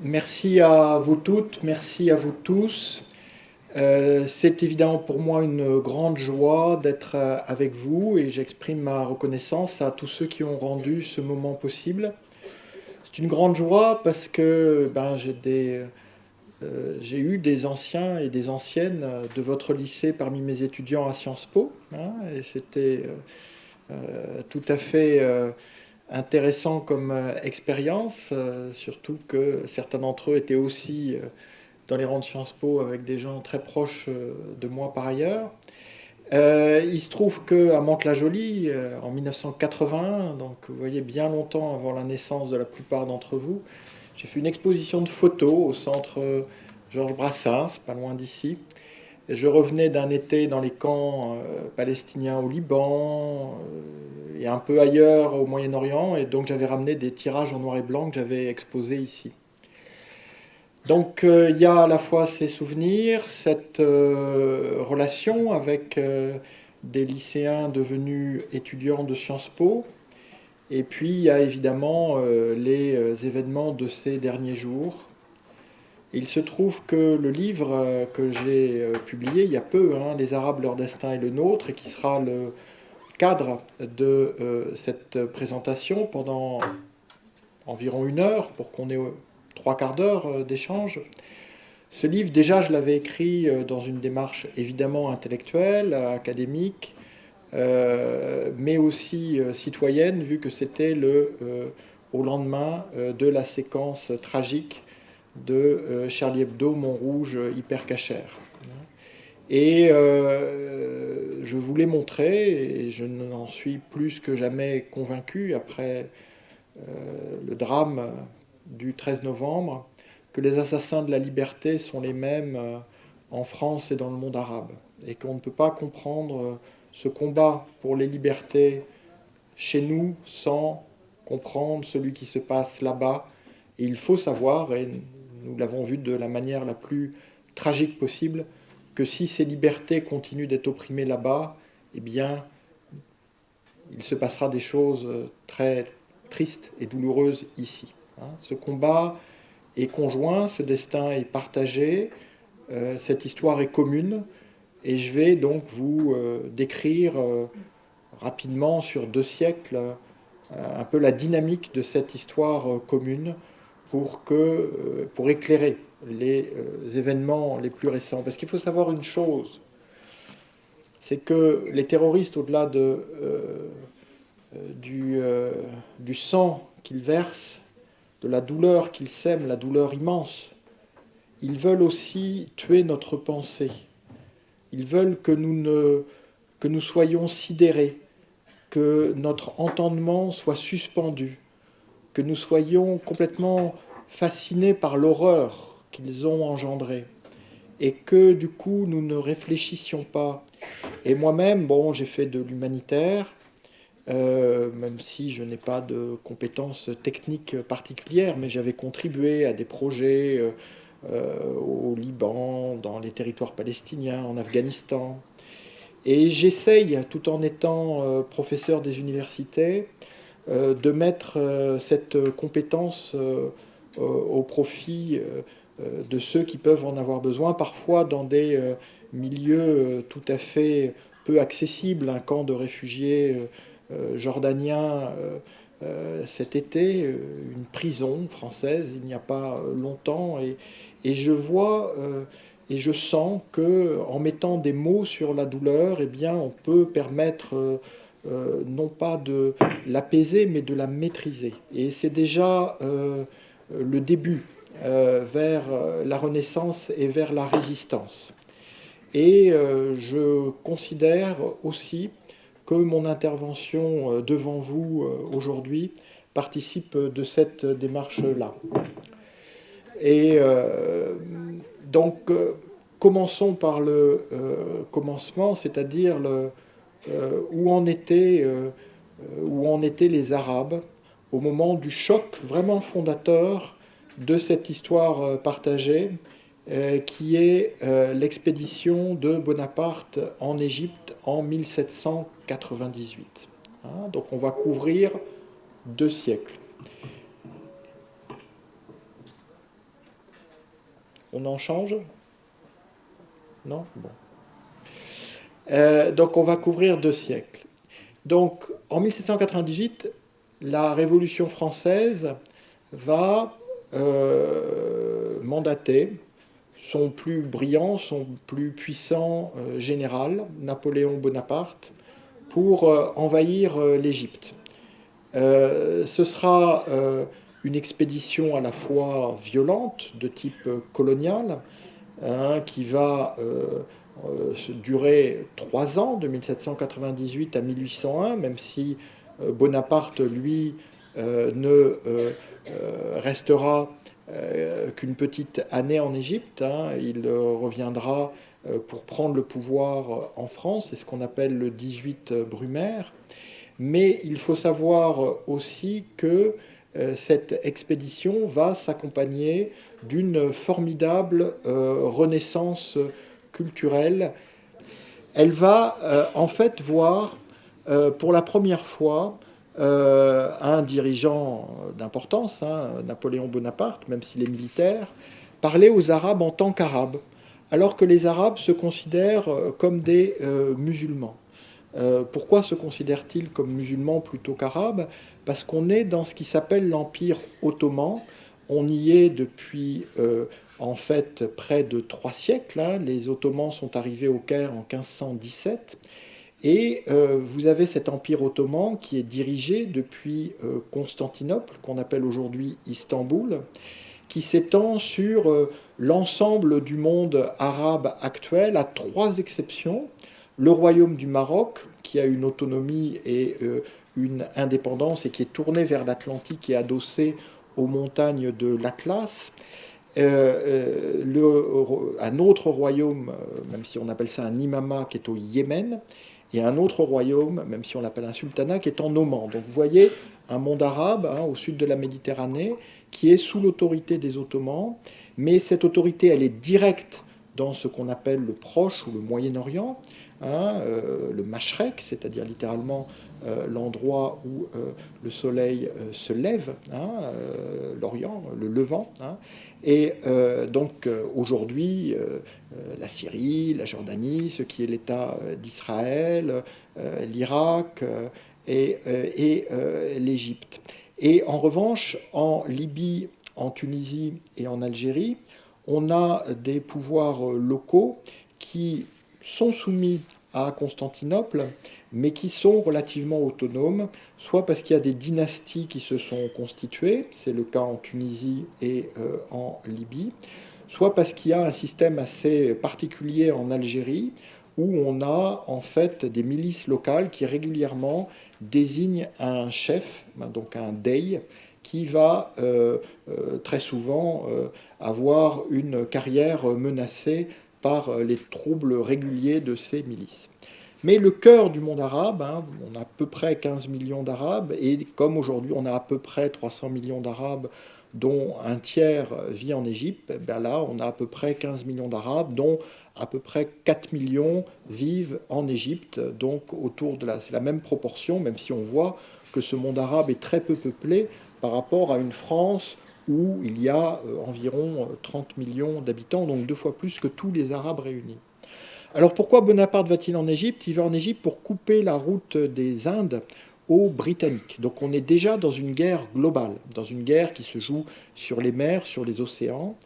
Merci à vous toutes, merci à vous tous. C'est évidemment pour moi une grande joie d'être avec vous et j'exprime ma reconnaissance à tous ceux qui ont rendu ce moment possible. C'est une grande joie parce que j'ai eu des anciens et des anciennes de votre lycée parmi mes étudiants à Sciences Po, hein, et c'était tout à fait intéressant comme expérience, surtout que certains d'entre eux étaient aussi dans les rangs de Sciences Po avec des gens très proches de moi par ailleurs. Il se trouve qu'à Mantes-la-Jolie, en 1981, donc vous voyez bien longtemps avant la naissance de la plupart d'entre vous, j'ai fait une exposition de photos au centre Georges Brassens, pas loin d'ici. Je revenais d'un été dans les camps palestiniens au Liban et un peu ailleurs au Moyen-Orient, et donc j'avais ramené des tirages en noir et blanc que j'avais exposés ici. Donc il y a à la fois ces souvenirs, cette relation avec des lycéens devenus étudiants de Sciences Po, et puis il y a évidemment les événements de ces derniers jours. Il se trouve que le livre que j'ai publié il y a peu, hein, Les Arabes, leur destin et le nôtre, et qui sera le cadre de cette présentation pendant environ 1 heure, pour qu'on ait 3/4 d'heure d'échange. Ce livre, déjà, je l'avais écrit dans une démarche évidemment intellectuelle, académique, mais aussi citoyenne, vu que c'était au lendemain de la séquence tragique de Charlie Hebdo, Montrouge, Hypercacher. Et je voulais montrer, et je n'en suis plus que jamais convaincu après le drame du 13 novembre, que les assassins de la liberté sont les mêmes en France et dans le monde arabe, et qu'on ne peut pas comprendre ce combat pour les libertés chez nous sans comprendre celui qui se passe là-bas. Et il faut savoir, et nous l'avons vu de la manière la plus tragique possible, que si ces libertés continuent d'être opprimées là-bas, eh bien, il se passera des choses très tristes et douloureuses ici. Ce combat est conjoint, ce destin est partagé, cette histoire est commune, et je vais donc vous décrire rapidement sur 2 siècles un peu la dynamique de cette histoire commune pour éclairer les événements les plus récents. Parce qu'il faut savoir une chose, c'est que les terroristes, au-delà du sang qu'ils versent, de la douleur qu'ils sèment, la douleur immense, ils veulent aussi tuer notre pensée. Ils veulent que nous soyons sidérés, que notre entendement soit suspendu, que nous soyons complètement fascinés par l'horreur qu'ils ont engendrée, et que du coup nous ne réfléchissions pas. Et moi-même, bon, j'ai fait de l'humanitaire, même si je n'ai pas de compétences techniques particulières, mais j'avais contribué à des projets au Liban, dans les territoires palestiniens, en Afghanistan. Et j'essaye, tout en étant professeur des universités, de mettre cette compétence au profit de ceux qui peuvent en avoir besoin, parfois dans des milieux tout à fait peu accessibles. Un camp de réfugiés jordaniens cet été, une prison française il n'y a pas longtemps, et je vois et je sens que en mettant des mots sur la douleur, eh bien, on peut permettre non pas de l'apaiser, mais de la maîtriser. Et c'est déjà le début vers la Renaissance et vers la résistance. Et je considère aussi que mon intervention devant vous aujourd'hui participe de cette démarche-là. Et donc, commençons par le commencement, c'est-à-dire où en étaient les Arabes au moment du choc vraiment fondateur de cette histoire partagée, qui est l'expédition de Bonaparte en Égypte en 1798. Donc on va couvrir 2 siècles. On en change? Non? Bon. Donc on va couvrir 2 siècles. Donc en 1798, la Révolution française va mandater son plus brillant, son plus puissant général, Napoléon Bonaparte, pour envahir l'Égypte. Ce sera une expédition à la fois violente, de type colonial, hein, qui va durer 3 ans, de 1798 à 1801, même si Bonaparte, lui, ne restera qu'une petite année en Égypte. Hein. Il reviendra pour prendre le pouvoir en France, c'est ce qu'on appelle le 18 Brumaire. Mais il faut savoir aussi que cette expédition va s'accompagner d'une formidable renaissance culturelle. Elle va en fait voir pour la première fois un dirigeant d'importance, hein, Napoléon Bonaparte, même s'il est militaire, parler aux Arabes en tant qu'Arabes, alors que les Arabes se considèrent comme des musulmans. Pourquoi se considèrent-ils comme musulmans plutôt qu'arabes? Parce qu'on est dans ce qui s'appelle l'Empire ottoman. On y est depuis en fait près de 3 siècles. Hein. Les Ottomans sont arrivés au Caire en 1517. Et vous avez cet empire ottoman qui est dirigé depuis Constantinople, qu'on appelle aujourd'hui Istanbul, qui s'étend sur l'ensemble du monde arabe actuel, à 3 exceptions. Le royaume du Maroc, qui a une autonomie et une indépendance et qui est tourné vers l'Atlantique et adossé aux montagnes de l'Atlas. Un autre royaume, même si on appelle ça un imama, qui est au Yémen, et un autre royaume, même si on l'appelle un sultanat, qui est en Oman. Donc vous voyez un monde arabe hein, au sud de la Méditerranée qui est sous l'autorité des Ottomans, mais cette autorité, elle est directe dans ce qu'on appelle le Proche ou le Moyen-Orient, hein, le Mashrek, c'est-à-dire littéralement l'endroit où le soleil se lève, hein, l'Orient, le Levant. Hein, et donc aujourd'hui, la Syrie, la Jordanie, ce qui est l'État d'Israël, l'Irak et l'Égypte. Et en revanche, en Libye, en Tunisie et en Algérie, on a des pouvoirs locaux qui sont soumis à Constantinople, mais qui sont relativement autonomes, soit parce qu'il y a des dynasties qui se sont constituées, c'est le cas en Tunisie et en Libye, soit parce qu'il y a un système assez particulier en Algérie, où on a en fait des milices locales qui régulièrement désignent un chef, donc un dey, qui va très souvent avoir une carrière menacée par les troubles réguliers de ces milices. Mais le cœur du monde arabe, hein, on a à peu près 15 millions d'Arabes, et comme aujourd'hui on a à peu près 300 millions d'Arabes, dont un tiers vit en Égypte, ben là on a à peu près 15 millions d'Arabes, dont à peu près 4 millions vivent en Égypte, donc autour de c'est la même proportion, même si on voit que ce monde arabe est très peu peuplé par rapport à une France où il y a environ 30 millions d'habitants, donc 2 fois plus que tous les Arabes réunis. Alors pourquoi Bonaparte va-t-il en Égypte? Il va en Égypte pour couper la route des Indes aux Britanniques. Donc on est déjà dans une guerre globale, dans une guerre qui se joue sur les mers, sur les océans.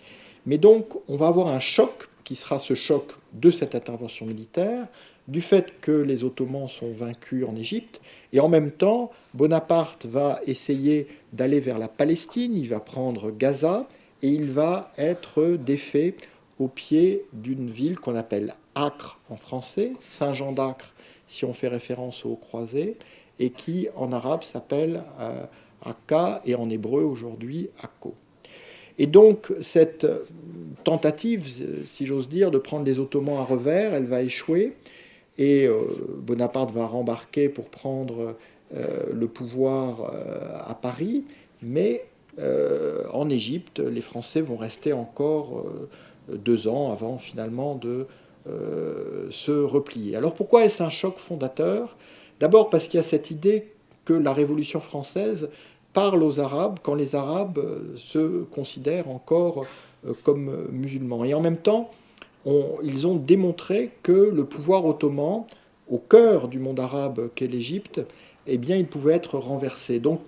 Mais donc on va avoir un choc qui sera ce choc de cette intervention militaire, du fait que les Ottomans sont vaincus en Égypte, et en même temps, Bonaparte va essayer d'aller vers la Palestine, il va prendre Gaza, et il va être défait au pied d'une ville qu'on appelle Acre en français, Saint-Jean d'Acre si on fait référence aux croisés, et qui en arabe s'appelle Akka, et en hébreu aujourd'hui Akko. Et donc cette tentative, si j'ose dire, de prendre les Ottomans à revers, elle va échouer, et Bonaparte va rembarquer pour prendre le pouvoir à Paris, mais en Égypte, les Français vont rester encore 2 ans avant finalement de se replier. Alors pourquoi est-ce un choc fondateur? D'abord parce qu'il y a cette idée que la Révolution française parle aux Arabes quand les Arabes se considèrent encore comme musulmans. Et en même temps, ils ont démontré que le pouvoir ottoman, au cœur du monde arabe qu'est l'Égypte, eh bien, il pouvait être renversé. Donc,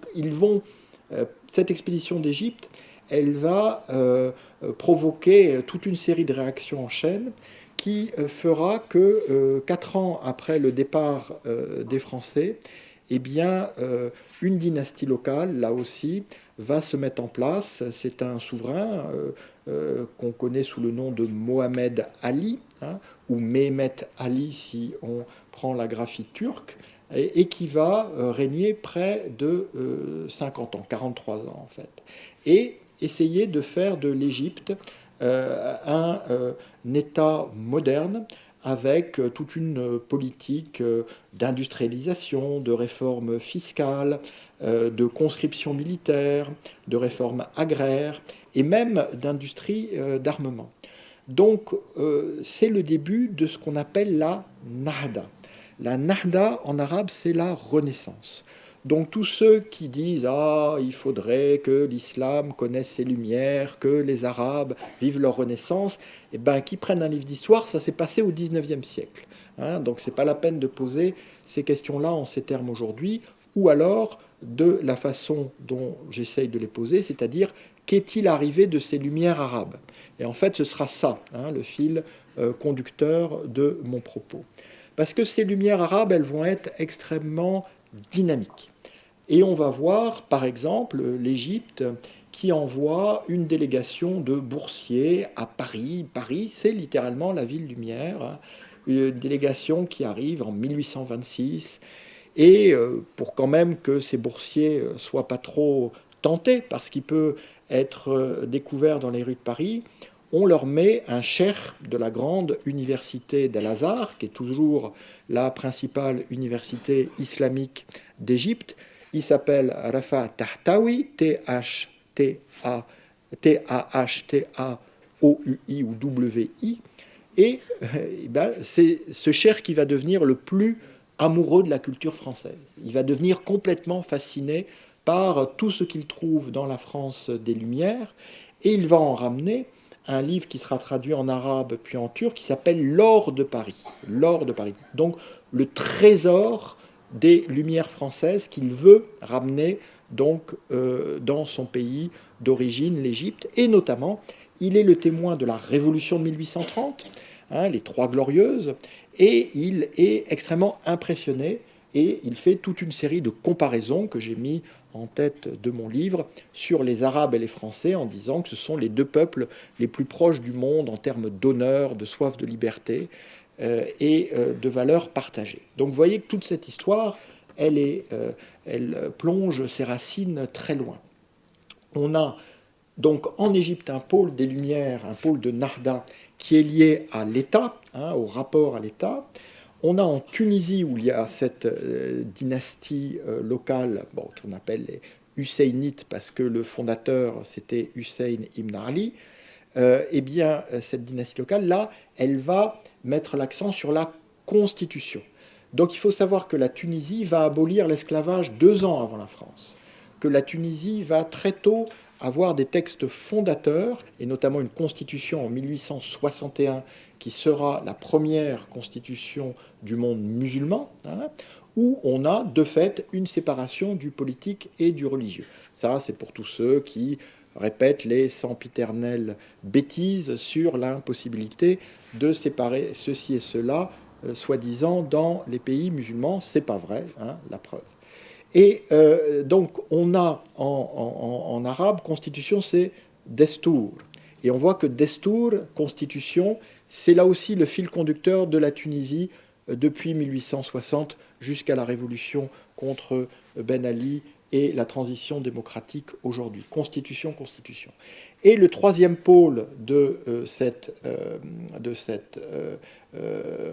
cette expédition d'Égypte, elle va provoquer toute une série de réactions en chaîne qui fera que 4 ans après le départ des Français, eh bien, une dynastie locale, là aussi, va se mettre en place. C'est un souverain qu'on connaît sous le nom de Mohamed Ali, hein, ou Mehmet Ali si on prend la graphie turque, et qui va régner près de 50 ans, 43 ans en fait, et essayer de faire de l'Égypte un État moderne avec toute une politique d'industrialisation, de réforme fiscale, de conscription militaire, de réforme agraire et même d'industrie d'armement. Donc c'est le début de ce qu'on appelle la Nahda. La Nahda en arabe, c'est la Renaissance. Donc tous ceux qui disent ah il faudrait que l'islam connaisse ses lumières, que les Arabes vivent leur Renaissance, eh ben qui prennent un livre d'histoire, ça s'est passé au XIXe siècle. Hein, donc c'est pas la peine de poser ces questions-là en ces termes aujourd'hui, ou alors de la façon dont j'essaye de les poser, c'est-à-dire qu'est-il arrivé de ces lumières arabes? Et en fait ce sera ça, hein, le fil conducteur de mon propos. Parce que ces lumières arabes, elles vont être extrêmement dynamiques. Et on va voir, par exemple, l'Égypte qui envoie une délégation de boursiers à Paris. Paris, c'est littéralement la ville lumière. Une délégation qui arrive en 1826. Et pour quand même que ces boursiers ne soient pas trop tentés, parce qu'il peut être découvert dans les rues de Paris, on leur met un cheikh de la grande université d'Al-Azhar, qui est toujours la principale université islamique d'Égypte. Il s'appelle Rafa Tahtaoui, T-A-H-T-A-O-U-I ou W-I. Et c'est ce cheikh qui va devenir le plus amoureux de la culture française. Il va devenir complètement fasciné par tout ce qu'il trouve dans la France des Lumières, et il va en ramener un livre qui sera traduit en arabe puis en turc qui s'appelle L'or de Paris. L'or de Paris. Donc le trésor des Lumières françaises qu'il veut ramener donc dans son pays d'origine, l'Égypte, et notamment il est le témoin de la Révolution de 1830, hein, les Trois Glorieuses, et il est extrêmement impressionné et il fait toute une série de comparaisons que j'ai mis en tête de mon livre sur les Arabes et les Français en disant que ce sont les deux peuples les plus proches du monde en termes d'honneur, de soif de liberté et de valeurs partagées. Donc vous voyez que toute cette histoire, elle plonge ses racines très loin. On a donc en Égypte un pôle des Lumières, un pôle de Nahda qui est lié à l'État, hein, au rapport à l'État. On a en Tunisie, où il y a cette dynastie locale, qu'on appelle les Husseinites, parce que le fondateur, c'était Hussein ibn Ali. Eh bien, cette dynastie locale, là, elle va mettre l'accent sur la constitution. Donc il faut savoir que la Tunisie va abolir l'esclavage 2 ans avant la France, que la Tunisie va très tôt avoir des textes fondateurs, et notamment une constitution en 1861 qui sera la première constitution du monde musulman, hein, où on a de fait une séparation du politique et du religieux. Ça, c'est pour tous ceux qui répètent les sempiternelles bêtises sur l'impossibilité de séparer ceci et cela, soi-disant, dans les pays musulmans. C'est pas vrai, hein, la preuve. Et donc, on a en arabe, constitution, c'est destour. Et on voit que destour, constitution, c'est là aussi le fil conducteur de la Tunisie depuis 1860 jusqu'à la révolution contre Ben Ali et la transition démocratique aujourd'hui. Constitution, constitution. Et le troisième pôle de cette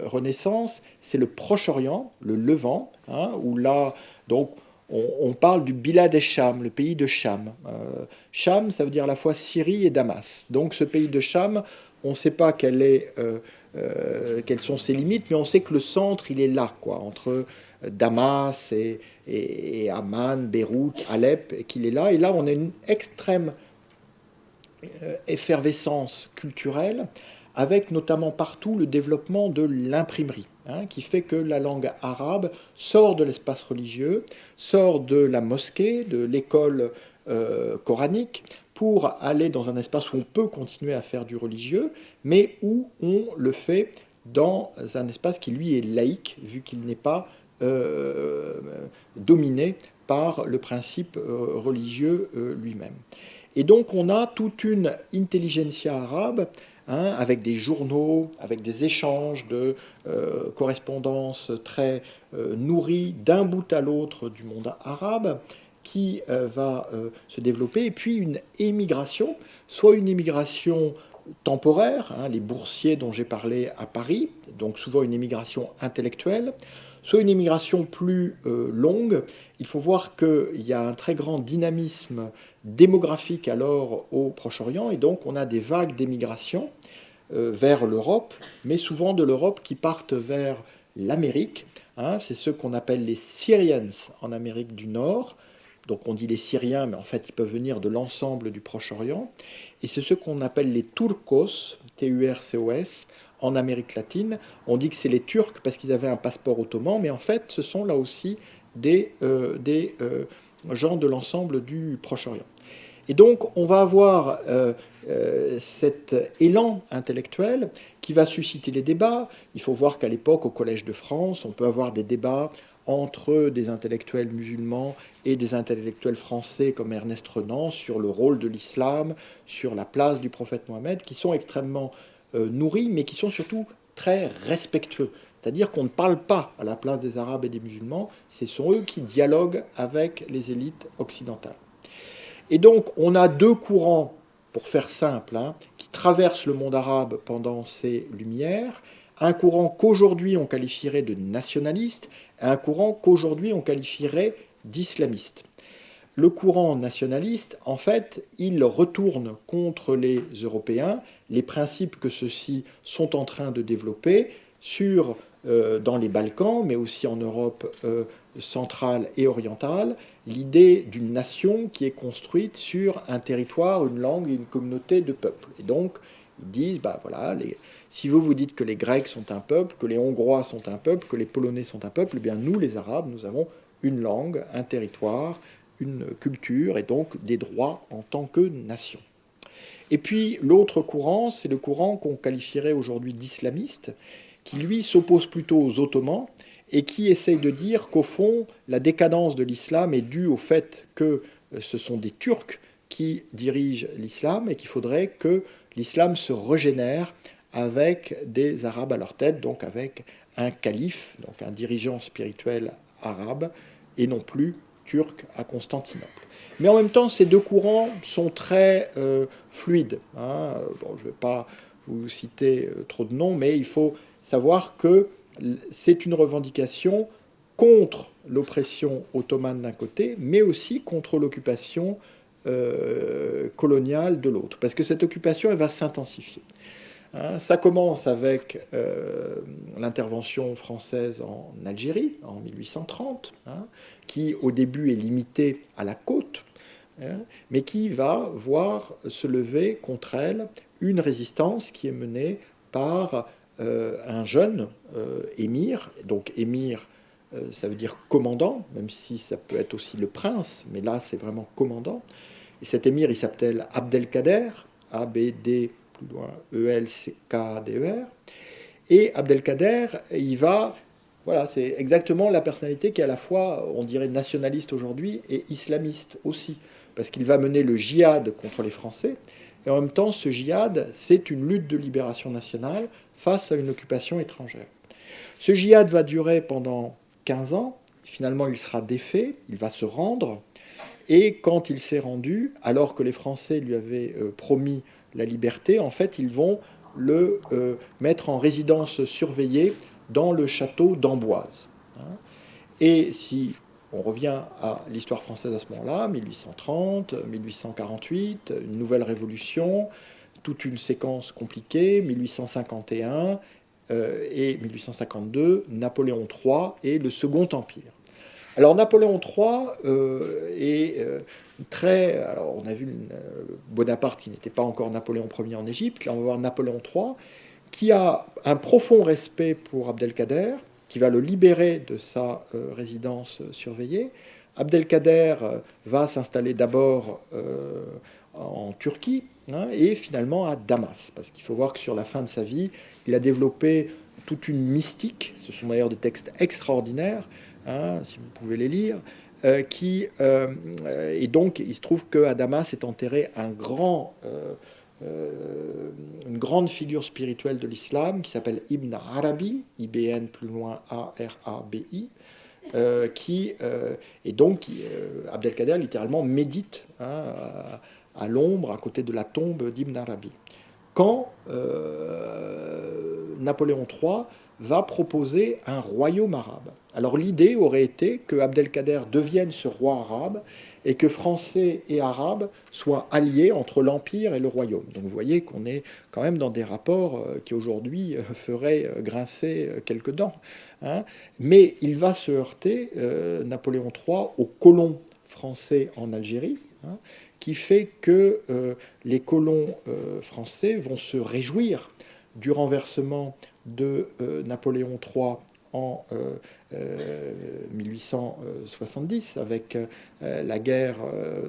renaissance, c'est le Proche-Orient, le Levant, hein, où là, donc, on parle du Bilad el-Cham, le pays de Cham. Cham, ça veut dire à la fois Syrie et Damas. Donc ce pays de Cham, on ne sait pas quelles sont ses limites, mais on sait que le centre, il est là, quoi, entre Damas et Amman, Beyrouth, Alep, qu'il est là. Et là, on a une extrême effervescence culturelle, avec notamment partout le développement de l'imprimerie, qui fait que la langue arabe sort de l'espace religieux, sort de la mosquée, de l'école coranique, pour aller dans un espace où on peut continuer à faire du religieux, mais où on le fait dans un espace qui, lui, est laïque, vu qu'il n'est pas dominé par le principe religieux lui-même. Et donc on a toute une intelligentsia arabe, avec des journaux, avec des échanges de correspondances très nourries d'un bout à l'autre du monde arabe, qui va se développer, et puis une émigration, soit une émigration temporaire, les boursiers dont j'ai parlé à Paris, donc souvent une émigration intellectuelle, soit une émigration plus longue. Il faut voir qu'il y a un très grand dynamisme démographique alors au Proche-Orient, et donc on a des vagues d'émigration vers l'Europe, mais souvent de l'Europe qui partent vers l'Amérique. C'est ceux qu'on appelle les Syrians en Amérique du Nord. Donc on dit les Syriens, mais en fait ils peuvent venir de l'ensemble du Proche-Orient. Et c'est ceux qu'on appelle les Turcos, T-U-R-C-O-S, en Amérique latine. On dit que c'est les Turcs parce qu'ils avaient un passeport ottoman, mais en fait ce sont là aussi des gens de l'ensemble du Proche-Orient. Et donc on va avoir cet élan intellectuel qui va susciter les débats. Il faut voir qu'à l'époque, au Collège de France, on peut avoir des débats entre des intellectuels musulmans et des intellectuels français comme Ernest Renan sur le rôle de l'islam, sur la place du prophète Mohammed, qui sont extrêmement nourris, mais qui sont surtout très respectueux. C'est-à-dire qu'on ne parle pas à la place des Arabes et des musulmans, ce sont eux qui dialoguent avec les élites occidentales. Et donc on a deux courants, pour faire simple, qui traversent le monde arabe pendant ces Lumières. Un courant qu'aujourd'hui on qualifierait de nationaliste, et un courant qu'aujourd'hui on qualifierait d'islamiste. Le courant nationaliste, en fait, il retourne contre les Européens les principes que ceux-ci sont en train de développer dans les Balkans, mais aussi en Europe centrale et orientale, l'idée d'une nation qui est construite sur un territoire, une langue et une communauté de peuples. Et donc, ils disent, voilà, si vous dites que les Grecs sont un peuple, que les Hongrois sont un peuple, que les Polonais sont un peuple, eh bien nous, les Arabes, nous avons une langue, un territoire, une culture et donc des droits en tant que nation. Et puis l'autre courant, c'est le courant qu'on qualifierait aujourd'hui d'islamiste, qui lui s'oppose plutôt aux Ottomans et qui essaye de dire qu'au fond, la décadence de l'islam est due au fait que ce sont des Turcs qui dirigent l'islam et qu'il faudrait que l'islam se régénère avec des Arabes à leur tête, donc avec un calife, donc un dirigeant spirituel arabe, et non plus turc à Constantinople. Mais en même temps, ces deux courants sont très fluides. Je ne vais pas vous citer trop de noms, mais il faut savoir que c'est une revendication contre l'oppression ottomane d'un côté, mais aussi contre l'occupation coloniale de l'autre. Parce que cette occupation, elle va s'intensifier. Ça commence avec l'intervention française en Algérie en 1830, qui au début est limitée à la côte, mais qui va voir se lever contre elle une résistance qui est menée par un jeune émir. Donc émir, ça veut dire commandant, même si ça peut être aussi le prince, mais là c'est vraiment commandant. Et cet émir, il s'appelle Abdelkader, A-B-D plus loin, E-L-C-K-D-E-R. Et Abdelkader, voilà, c'est exactement la personnalité qui est à la fois, on dirait, nationaliste aujourd'hui et islamiste aussi, parce qu'il va mener le djihad contre les Français, et en même temps, ce djihad, c'est une lutte de libération nationale face à une occupation étrangère. Ce djihad va durer pendant 15 ans, finalement il sera défait, il va se rendre, et quand il s'est rendu, alors que les Français lui avaient promis la liberté, en fait, ils vont le mettre en résidence surveillée dans le château d'Amboise. Et si on revient à l'histoire française à ce moment-là, 1830, 1848, une nouvelle révolution, toute une séquence compliquée, 1851 et 1852, Napoléon III et le Second Empire. Alors Napoléon III est Alors, on a vu Bonaparte qui n'était pas encore Napoléon Ier en Égypte. Là, on va voir Napoléon III, qui a un profond respect pour Abdelkader, qui va le libérer de sa résidence surveillée. Abdelkader va s'installer d'abord en Turquie, hein, et finalement à Damas. Parce qu'il faut voir que sur la fin de sa vie, il a développé toute une mystique. Ce sont d'ailleurs des textes extraordinaires, hein, si vous pouvez les lire. Et donc, il se trouve qu'à Damas est enterré une grande figure spirituelle de l'islam qui s'appelle Ibn Arabi, IBN plus loin ARABI, et donc Abdelkader littéralement médite, hein, à l'ombre, à côté de la tombe d'Ibn Arabi. Quand Napoléon III va proposer un royaume arabe. Alors l'idée aurait été que Abdelkader devienne ce roi arabe et que Français et Arabes soient alliés entre l'Empire et le royaume. Donc vous voyez qu'on est quand même dans des rapports qui aujourd'hui feraient grincer quelques dents, hein. Mais il va se heurter, Napoléon III, aux colons français en Algérie, hein, qui fait que les colons français vont se réjouir du renversement de Napoléon III en 1870 avec la guerre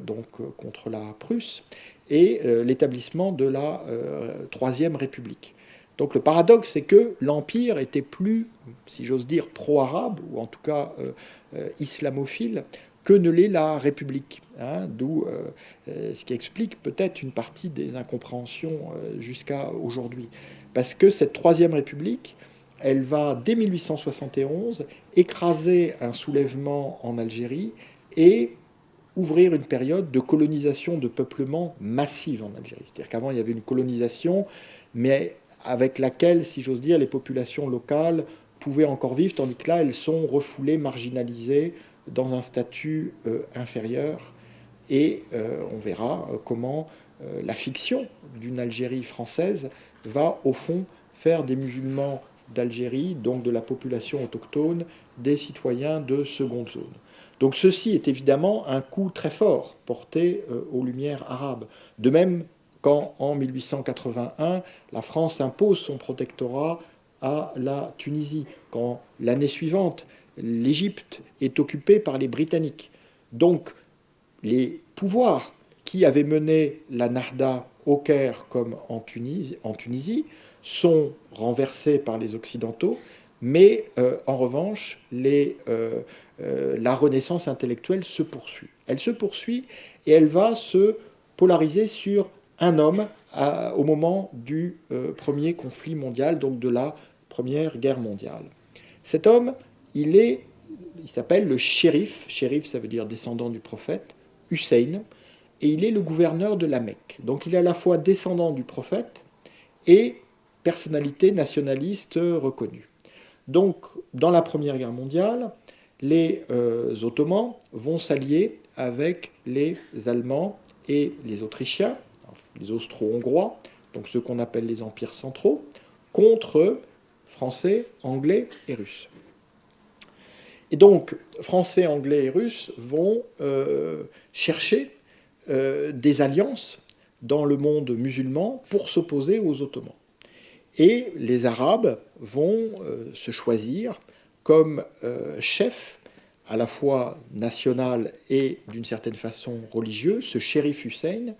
donc contre la Prusse et l'établissement de la Troisième République. Donc le paradoxe, c'est que l'Empire était plus, si j'ose dire, pro-arabe, ou en tout cas islamophile, que ne l'est la République, hein, d'où ce qui explique peut-être une partie des incompréhensions jusqu'à aujourd'hui. Parce que cette Troisième République, elle va, dès 1871, écraser un soulèvement en Algérie et ouvrir une période de colonisation, de peuplement massive en Algérie. C'est-à-dire qu'avant, il y avait une colonisation, mais avec laquelle, si j'ose dire, les populations locales pouvaient encore vivre, tandis que là, elles sont refoulées, marginalisées, dans un statut inférieur. Et on verra comment la fiction d'une Algérie française va, au fond, faire des musulmans d'Algérie, donc de la population autochtone, des citoyens de seconde zone. Donc ceci est évidemment un coup très fort porté aux Lumières arabes. De même quand, en 1881, la France impose son protectorat à la Tunisie, quand l'année suivante, l'Égypte est occupée par les Britanniques. Donc les pouvoirs qui avaient mené la Nahda au Caire comme en Tunisie sont renversés par les Occidentaux, mais en revanche, la renaissance intellectuelle se poursuit. Elle se poursuit et elle va se polariser sur un homme au moment du premier conflit mondial, donc de la Première Guerre mondiale. Cet homme, il s'appelle le shérif. Shérif, ça veut dire descendant du prophète, Hussein, et il est le gouverneur de la Mecque. Donc il est à la fois descendant du prophète et personnalité nationaliste reconnue. Donc, dans la Première Guerre mondiale, les Ottomans vont s'allier avec les Allemands et les Autrichiens, les Austro-Hongrois, donc ceux qu'on appelle les empires centraux, contre Français, Anglais et Russes. Et donc, Français, Anglais et Russes vont chercher des alliances dans le monde musulman pour s'opposer aux Ottomans. Et les Arabes vont se choisir comme chef à la fois national et d'une certaine façon religieux, ce shérif Hussein,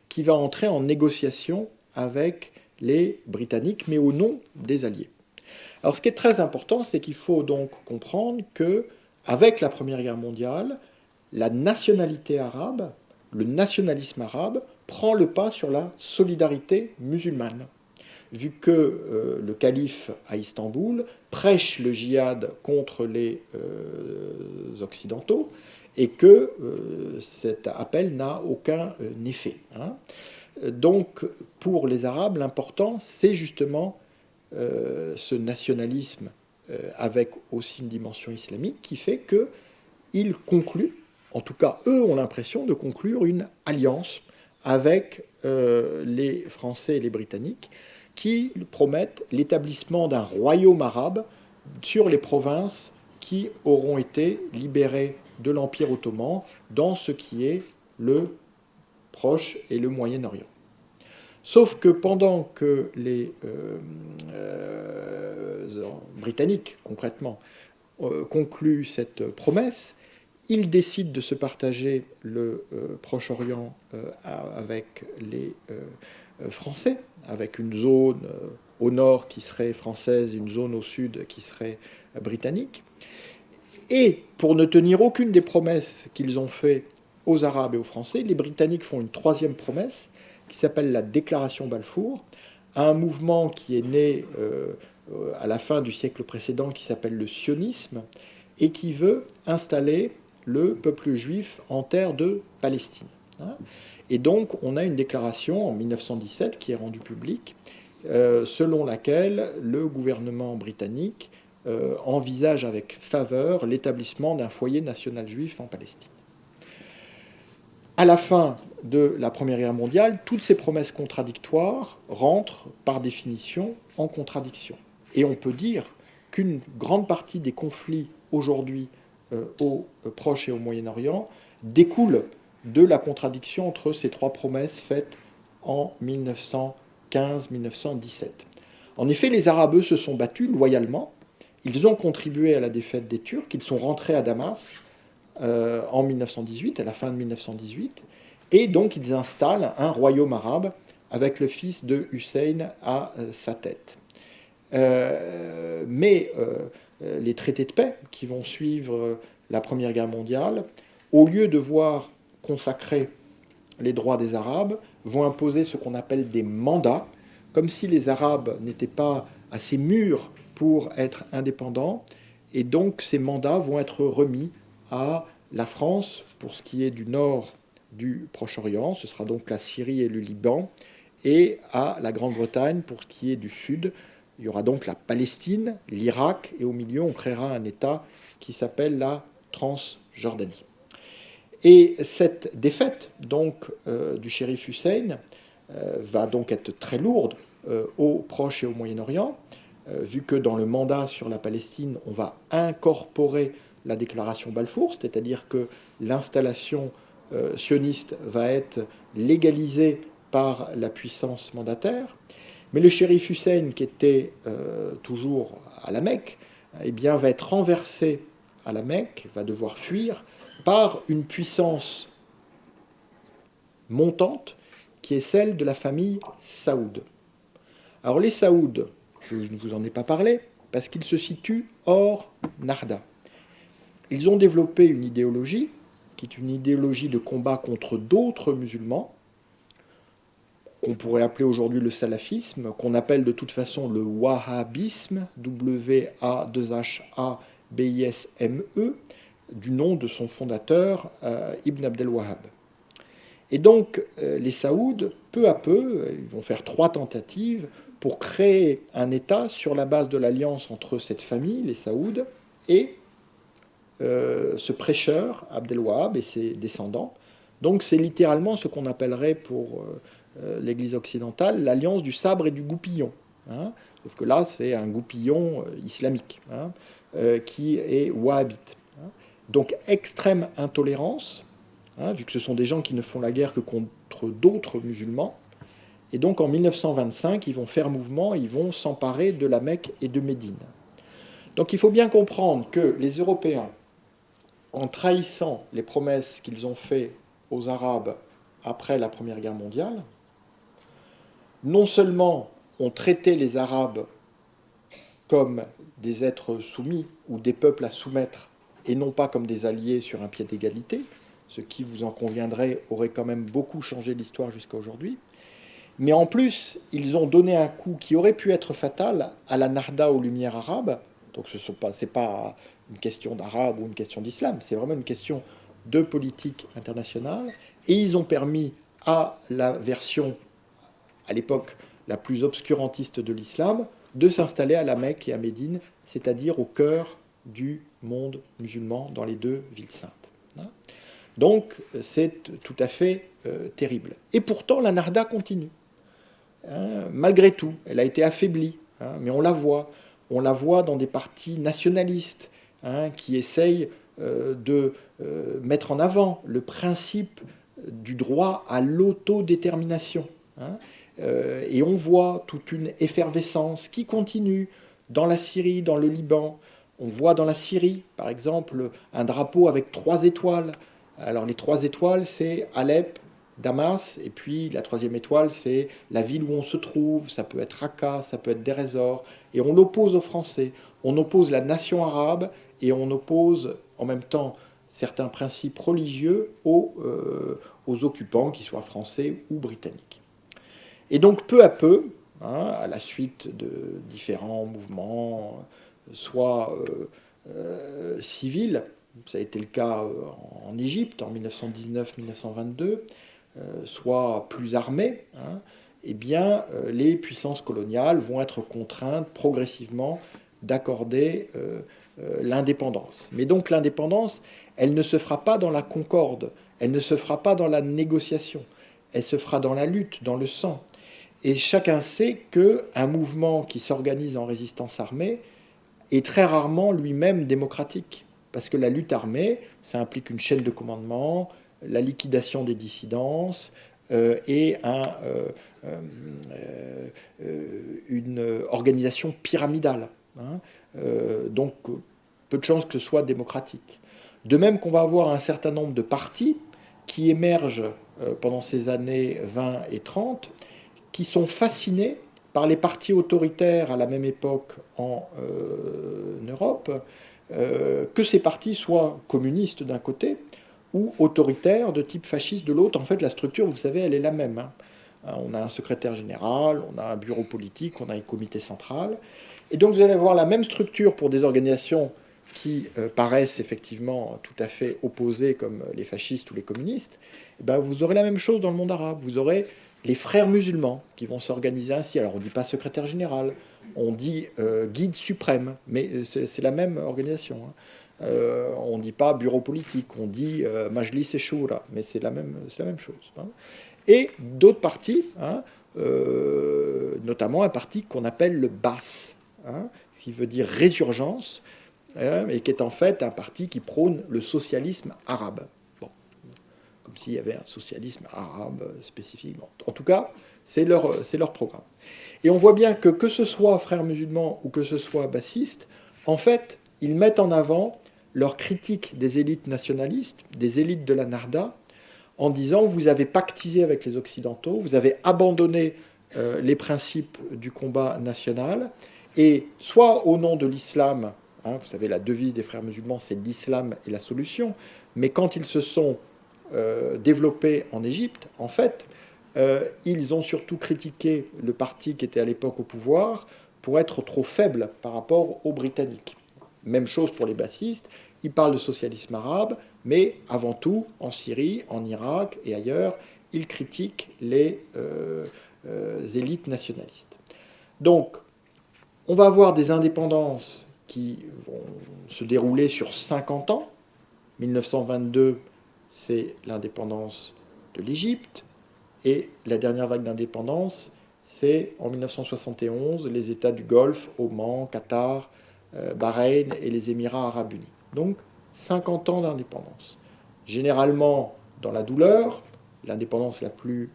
qui va entrer en négociation avec les Britanniques, mais au nom des Alliés. Alors ce qui est très important, c'est qu'il faut donc comprendre que, avec la Première Guerre mondiale, la nationalité arabe, le nationalisme arabe, prend le pas sur la solidarité musulmane. Vu que le calife à Istanbul prêche le djihad contre les Occidentaux et que cet appel n'a aucun effet, hein. Donc, pour les Arabes, l'important, c'est justement ce nationalisme avec aussi une dimension islamique qui fait qu'ils concluent, en tout cas eux ont l'impression de conclure une alliance avec les Français et les Britanniques, qui promettent l'établissement d'un royaume arabe sur les provinces qui auront été libérées de l'Empire ottoman dans ce qui est le Proche et le Moyen-Orient. Sauf que pendant que les Britanniques, concrètement, concluent cette promesse, ils décident de se partager le Proche-Orient avec les Français, avec une zone au nord qui serait française, une zone au sud qui serait britannique. Et pour ne tenir aucune des promesses qu'ils ont faites aux Arabes et aux Français, les Britanniques font une troisième promesse qui s'appelle la Déclaration Balfour, à un mouvement qui est né à la fin du siècle précédent qui s'appelle le sionisme et qui veut installer le peuple juif en terre de Palestine. Et donc on a une déclaration en 1917 qui est rendue publique selon laquelle le gouvernement britannique envisage avec faveur l'établissement d'un foyer national juif en Palestine. À la fin de la Première Guerre mondiale, toutes ces promesses contradictoires rentrent par définition en contradiction. Et on peut dire qu'une grande partie des conflits aujourd'hui au Proche et au Moyen-Orient découle de la contradiction entre ces trois promesses faites en 1915-1917. En effet, les Arabes, eux, se sont battus loyalement. Ils ont contribué à la défaite des Turcs. Ils sont rentrés à Damas en 1918, à la fin de 1918. Et donc, ils installent un royaume arabe avec le fils de Hussein à sa tête. Mais les traités de paix qui vont suivre la Première Guerre mondiale, au lieu de voir consacrer les droits des Arabes, vont imposer ce qu'on appelle des mandats, comme si les Arabes n'étaient pas assez mûrs pour être indépendants. Et donc ces mandats vont être remis à la France pour ce qui est du nord du Proche-Orient, ce sera donc la Syrie et le Liban, et à la Grande-Bretagne pour ce qui est du sud. Il y aura donc la Palestine, l'Irak, et au milieu, on créera un État qui s'appelle la Transjordanie. Et cette défaite donc du shérif Hussein va donc être très lourde au Proche et au Moyen-Orient, vu que dans le mandat sur la Palestine, on va incorporer la déclaration Balfour, c'est-à-dire que l'installation sioniste va être légalisée par la puissance mandataire. Mais le shérif Hussein, qui était toujours à la Mecque, eh bien, va être renversé à la Mecque, va devoir fuir par une puissance montante qui est celle de la famille Saoud. Alors les Saouds, je ne vous en ai pas parlé, parce qu'ils se situent hors Narda. Ils ont développé une idéologie, qui est une idéologie de combat contre d'autres musulmans, qu'on pourrait appeler aujourd'hui le salafisme, qu'on appelle de toute façon le wahhabisme, W-A-2-H-A-B-I-S-M-E, du nom de son fondateur, Ibn Abdel Wahhab. Et donc, les Saouds, peu à peu, ils vont faire 3 tentatives pour créer un État sur la base de l'alliance entre cette famille, les Saouds, et ce prêcheur, Abdel Wahhab, et ses descendants. Donc, c'est littéralement ce qu'on appellerait pour l'Église occidentale l'alliance du sabre et du goupillon. Sauf que là, c'est un goupillon islamique qui est wahhabite. Donc, extrême intolérance, vu que ce sont des gens qui ne font la guerre que contre d'autres musulmans. Et donc, en 1925, ils vont faire mouvement, ils vont s'emparer de la Mecque et de Médine. Donc, il faut bien comprendre que les Européens, en trahissant les promesses qu'ils ont faites aux Arabes après la Première Guerre mondiale, non seulement ont traité les Arabes comme des êtres soumis ou des peuples à soumettre, et non pas comme des alliés sur un pied d'égalité, ce qui, vous en conviendrez, aurait quand même beaucoup changé l'histoire jusqu'à aujourd'hui, mais en plus, ils ont donné un coup qui aurait pu être fatal à la Narda aux Lumières arabes. Donc ce n'est pas une question d'arabe ou une question d'islam, c'est vraiment une question de politique internationale. Et ils ont permis à la version, à l'époque, la plus obscurantiste de l'islam, de s'installer à la Mecque et à Médine, c'est-à-dire au cœur du monde musulman, dans les 2 villes saintes. Donc c'est tout à fait terrible. Et pourtant, la Narda continue. Malgré tout, elle a été affaiblie, mais on la voit. On la voit dans des partis nationalistes qui essayent de mettre en avant le principe du droit à l'autodétermination. Hein. Et on voit toute une effervescence qui continue dans la Syrie, dans le Liban. On voit dans la Syrie, par exemple, un drapeau avec 3 étoiles. Alors les 3 étoiles, c'est Alep, Damas, et puis la 3e étoile, c'est la ville où on se trouve. Ça peut être Raqqa, ça peut être Deir ez-Zor. Et on l'oppose aux Français. On oppose la nation arabe et on oppose en même temps certains principes religieux aux occupants, qu'ils soient français ou britanniques. Et donc peu à peu, hein, à la suite de différents mouvements, soit civils, ça a été le cas en Égypte en 1919-1922, soit plus armés, hein, eh bien, les puissances coloniales vont être contraintes progressivement d'accorder l'indépendance. Mais donc l'indépendance, elle ne se fera pas dans la concorde, elle ne se fera pas dans la négociation, elle se fera dans la lutte, dans le sang. Et chacun sait qu'un mouvement qui s'organise en résistance armée est très rarement lui-même démocratique. Parce que la lutte armée, ça implique une chaîne de commandement, la liquidation des dissidences et une organisation pyramidale. Hein. Donc, peu de chances que ce soit démocratique. De même qu'on va avoir un certain nombre de partis qui émergent pendant ces années 20 et 30, qui sont fascinés par les partis autoritaires à la même époque en Europe, que ces partis soient communistes d'un côté ou autoritaires de type fasciste de l'autre. En fait, la structure, vous savez, elle est la même. Hein. On a un secrétaire général, on a un bureau politique, on a un comité central. Et donc vous allez avoir la même structure pour des organisations qui paraissent effectivement tout à fait opposées comme les fascistes ou les communistes. Et ben, vous aurez la même chose dans le monde arabe. Vous aurez les frères musulmans qui vont s'organiser ainsi. Alors on ne dit pas secrétaire général, on dit guide suprême, mais c'est la même organisation. Hein. On ne dit pas bureau politique, on dit Majlis et Shura, mais c'est la même chose. Hein. Et d'autres partis, hein, notamment un parti qu'on appelle le BAS, hein, qui veut dire résurgence, et qui est en fait un parti qui prône le socialisme arabe. Bon. Comme s'il y avait un socialisme arabe spécifique. Bon. En tout cas, c'est leur programme. Et on voit bien que ce soit frères musulmans ou que ce soit bassistes, en fait, ils mettent en avant leur critique des élites nationalistes, des élites de la Narda, en disant vous avez pactisé avec les Occidentaux, vous avez abandonné les principes du combat national, et soit au nom de l'islam, hein, vous savez, la devise des frères musulmans, c'est l'islam et la solution, mais quand ils se sont développés en Égypte, en fait, ils ont surtout critiqué le parti qui était à l'époque au pouvoir pour être trop faible par rapport aux Britanniques. Même chose pour les bassistes, ils parlent de socialisme arabe, mais avant tout, en Syrie, en Irak et ailleurs, ils critiquent les élites nationalistes. Donc, on va avoir des indépendances qui vont se dérouler sur 50 ans. 1922, c'est l'indépendance de l'Égypte. Et la dernière vague d'indépendance, c'est en 1971, les États du Golfe, Oman, Qatar, Bahreïn et les Émirats arabes unis. Donc, 50 ans d'indépendance. Généralement, dans la douleur, l'indépendance la plus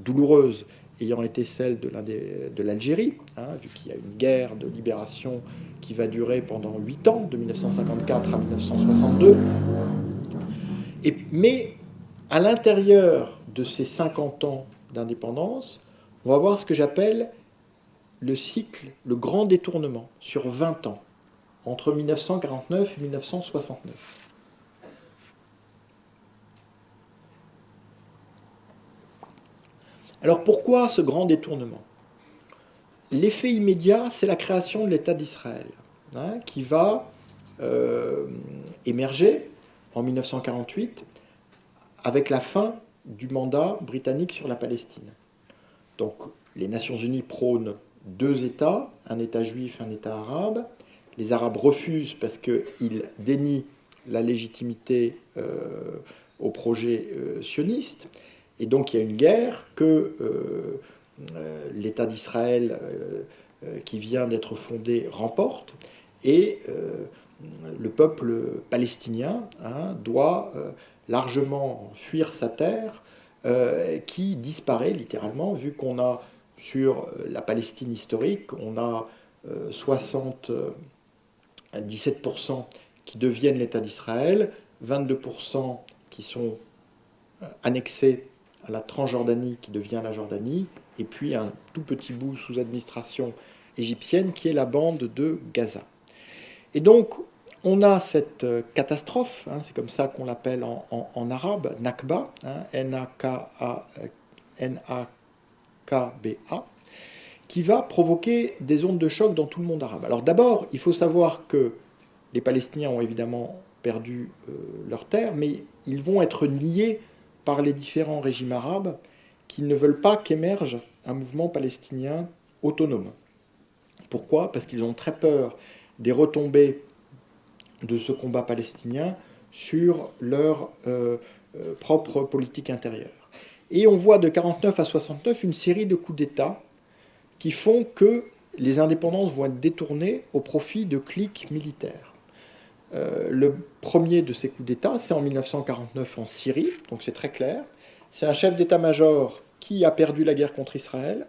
douloureuse ayant été celle de l'Algérie, hein, vu qu'il y a une guerre de libération qui va durer pendant 8 ans, de 1954 à 1962. Mais à l'intérieur de ces 50 ans d'indépendance, on va voir ce que j'appelle le cycle, le grand détournement, sur 20 ans, entre 1949 et 1969. Alors pourquoi ce grand détournement ? L'effet immédiat, c'est la création de l'État d'Israël, hein, qui va émerger en 1948 avec la fin du mandat britannique sur la Palestine. Donc les Nations Unies prônent 2 États, un État juif, un État arabe. Les Arabes refusent parce qu'ils dénient la légitimité au projet sioniste. Et donc il y a une guerre que l'État d'Israël qui vient d'être fondé remporte. Et le peuple palestinien doit largement fuir sa terre, qui disparaît littéralement, vu qu'on a sur la Palestine historique, on a 77% qui deviennent l'État d'Israël, 22% qui sont annexés à la Transjordanie qui devient la Jordanie, et puis un tout petit bout sous administration égyptienne qui est la bande de Gaza. Et donc, on a cette catastrophe, c'est comme ça qu'on l'appelle en arabe, Nakba, N-A-K-B-A, qui va provoquer des ondes de choc dans tout le monde arabe. Alors d'abord, il faut savoir que les Palestiniens ont évidemment perdu leur terre, mais ils vont être niés par les différents régimes arabes qui ne veulent pas qu'émerge un mouvement palestinien autonome. Pourquoi ? Parce qu'ils ont très peur des retombées de ce combat palestinien sur leur propre politique intérieure. Et on voit de 1949 à 1969 une série de coups d'État qui font que les indépendances vont être détournées au profit de cliques militaires. Le premier de ces coups d'État, c'est en 1949 en Syrie, donc c'est très clair. C'est un chef d'état-major qui a perdu la guerre contre Israël,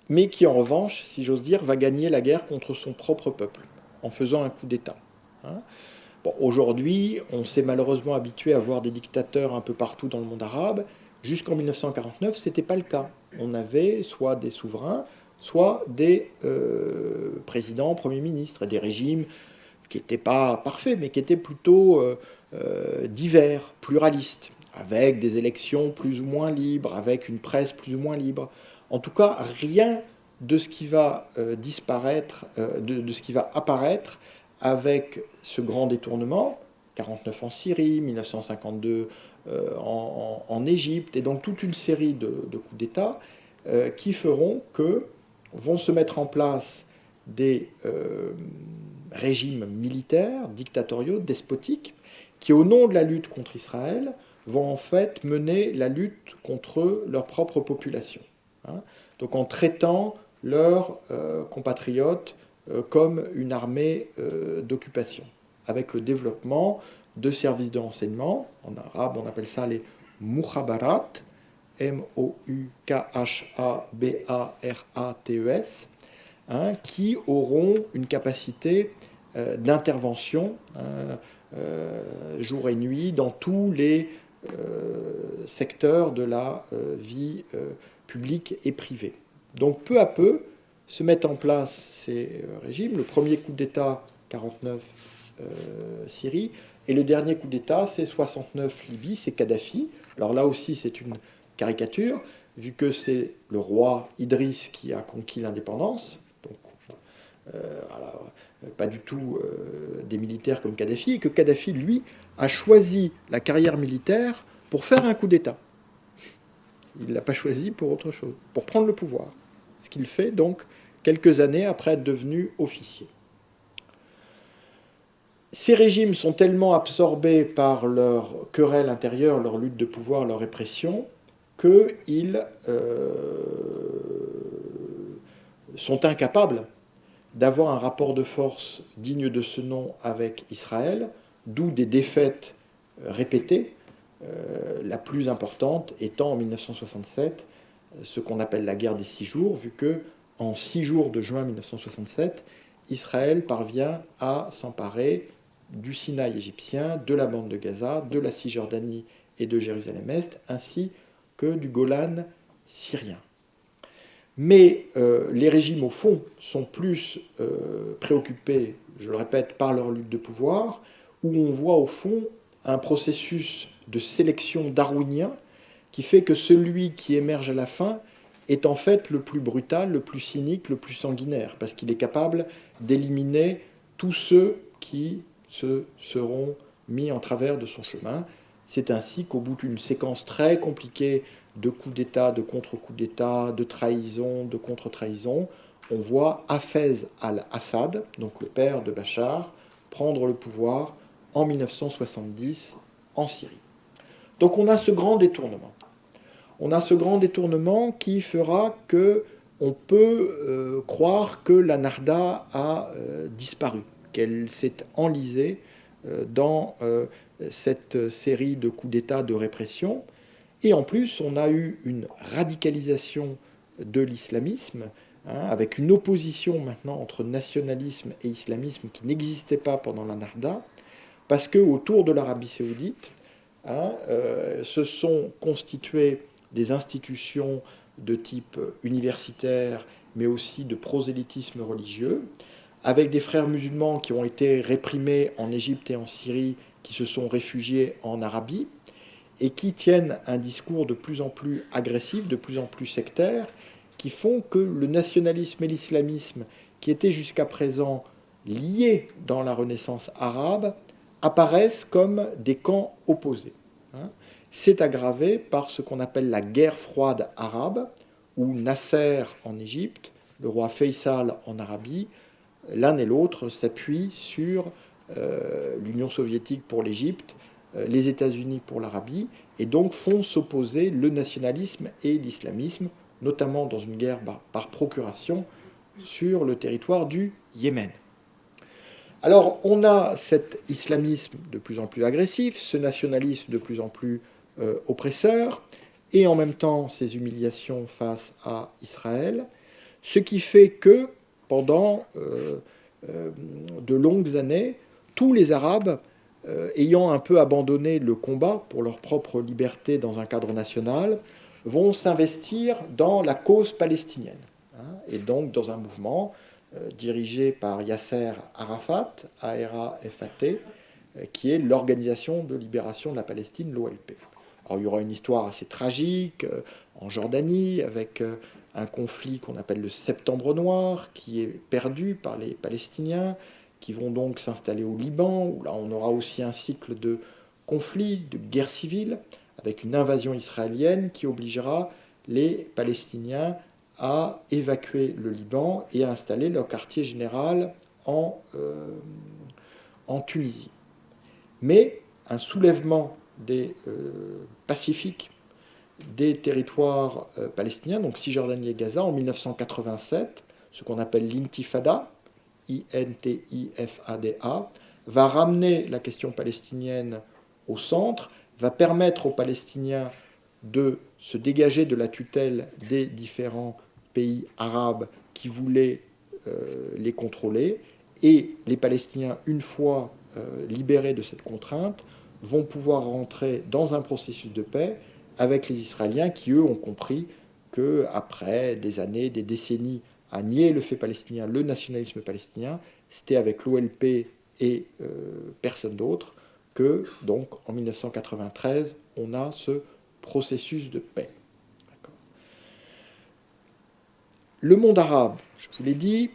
mais qui en revanche, si j'ose dire, va gagner la guerre contre son propre peuple, en faisant un coup d'État. Bon, aujourd'hui, on s'est malheureusement habitué à voir des dictateurs un peu partout dans le monde arabe. Jusqu'en 1949, ce n'était pas le cas. On avait soit des souverains, soit des présidents, premiers ministres, des régimes qui n'étaient pas parfaits, mais qui étaient plutôt divers, pluralistes, avec des élections plus ou moins libres, avec une presse plus ou moins libre. En tout cas, rien de ce qui va disparaître, de ce qui va apparaître avec ce grand détournement, 49 en Syrie, 1952 en Égypte, et donc toute une série de coups d'État qui feront que vont se mettre en place des régimes militaires, dictatoriaux, despotiques, qui, au nom de la lutte contre Israël, vont en fait mener la lutte contre leur propre population. Donc en traitant leurs compatriotes comme une armée d'occupation, avec le développement de services de renseignement. En arabe, on appelle ça les mukhabarat, M-O-U-K-H-A-B-A-R-A-T-E-S, qui auront une capacité d'intervention jour et nuit dans tous les secteurs de la vie publique et privée. Donc peu à peu se mettent en place ces régimes. Le premier coup d'État, 49 Syrie, et le dernier coup d'État, c'est 69 Libye, c'est Kadhafi. Alors là aussi, c'est une caricature, vu que c'est le roi Idriss qui a conquis l'indépendance. Donc, pas du tout des militaires comme Kadhafi, et que Kadhafi, lui, a choisi la carrière militaire pour faire un coup d'État. Il ne l'a pas choisi pour autre chose, pour prendre le pouvoir. Ce qu'il fait, donc, quelques années après être devenu officier. Ces régimes sont tellement absorbés par leur querelle intérieure, leur lutte de pouvoir, leur répression, qu'ils sont incapables d'avoir un rapport de force digne de ce nom avec Israël, d'où des défaites répétées, la plus importante étant en 1967 ce qu'on appelle la guerre des 6 jours, vu que en 6 jours de juin 1967, Israël parvient à s'emparer du Sinaï égyptien, de la bande de Gaza, de la Cisjordanie et de Jérusalem-Est, ainsi que du Golan syrien. Mais les régimes, au fond, sont plus préoccupés, je le répète, par leur lutte de pouvoir, où on voit, au fond, un processus de sélection darwinien qui fait que celui qui émerge à la fin est en fait le plus brutal, le plus cynique, le plus sanguinaire, parce qu'il est capable d'éliminer tous ceux qui se seront mis en travers de son chemin. C'est ainsi qu'au bout d'une séquence très compliquée de coups d'État, de contre-coups d'État, de trahison, de contre-trahison, on voit Hafez al-Assad, donc le père de Bachar, prendre le pouvoir en 1970 en Syrie. Donc on a ce grand détournement. On a ce grand détournement qui fera que on peut croire que la Narda a disparu. qu'elle s'est enlisée dans cette série de coups d'État de répression. Et en plus, on a eu une radicalisation de l'islamisme, avec une opposition maintenant entre nationalisme et islamisme qui n'existait pas pendant la Narda, parce qu'autour de l'Arabie saoudite, se sont constituées des institutions de type universitaire, mais aussi de prosélytisme religieux, avec des frères musulmans qui ont été réprimés en Égypte et en Syrie, qui se sont réfugiés en Arabie, et qui tiennent un discours de plus en plus agressif, de plus en plus sectaire, qui font que le nationalisme et l'islamisme, qui étaient jusqu'à présent liés dans la Renaissance arabe, apparaissent comme des camps opposés. C'est aggravé par ce qu'on appelle la guerre froide arabe, où Nasser en Égypte, le roi Faisal en Arabie, l'un et l'autre s'appuient sur l'Union soviétique pour l'Égypte, les États-Unis pour l'Arabie, et donc font s'opposer le nationalisme et l'islamisme, notamment dans une guerre par procuration sur le territoire du Yémen. Alors, on a cet islamisme de plus en plus agressif, ce nationalisme de plus en plus oppresseur, et en même temps ces humiliations face à Israël, ce qui fait que pendant de longues années, tous les Arabes, ayant un peu abandonné le combat pour leur propre liberté dans un cadre national, vont s'investir dans la cause palestinienne, et donc dans un mouvement dirigé par Yasser Arafat, ARAFAT, qui est l'Organisation de libération de la Palestine, l'OLP. Alors, il y aura une histoire assez tragique en Jordanie, avec un conflit qu'on appelle le Septembre Noir, qui est perdu par les Palestiniens, qui vont donc s'installer au Liban, où là on aura aussi un cycle de conflits, de guerre civile, avec une invasion israélienne qui obligera les Palestiniens à évacuer le Liban et à installer leur quartier général en Tunisie. Mais un soulèvement des pacifiques des territoires palestiniens, donc Cisjordanie et Gaza, en 1987, ce qu'on appelle l'intifada, INTIFADA, va ramener la question palestinienne au centre, va permettre aux Palestiniens de se dégager de la tutelle des différents pays arabes qui voulaient les contrôler, et les Palestiniens, une fois libérés de cette contrainte, vont pouvoir rentrer dans un processus de paix avec les Israéliens qui, eux, ont compris qu'après des années, des décennies à nier le fait palestinien, le nationalisme palestinien, c'était avec l'OLP et personne d'autre que, donc, en 1993, on a ce processus de paix. Le monde arabe, je vous l'ai dit,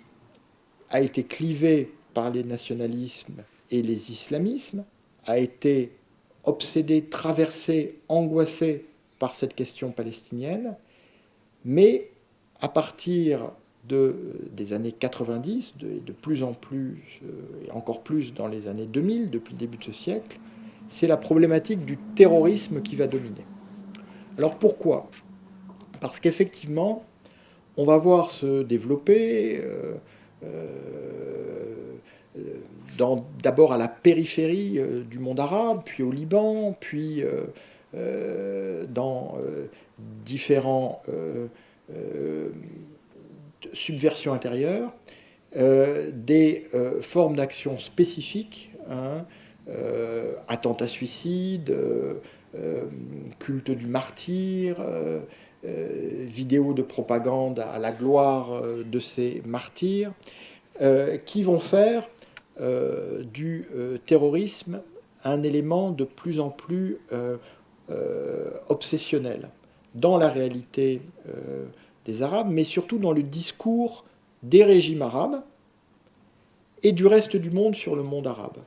a été clivé par les nationalismes et les islamismes, a été obsédé, traversé, angoissé par cette question palestinienne, mais à partir des années 90, de plus en plus, et encore plus dans les années 2000, depuis le début de ce siècle, c'est la problématique du terrorisme qui va dominer. Alors pourquoi ? Parce qu'effectivement, on va voir se développer d'abord à la périphérie du monde arabe, puis au Liban, puis dans différents subversions intérieures, des formes d'action spécifiques, attentats suicides, culte du martyr, vidéos de propagande à la gloire de ces martyrs, qui vont faire du terrorisme un élément de plus en plus obsessionnel dans la réalité des Arabes, mais surtout dans le discours des régimes arabes et du reste du monde sur le monde arabe.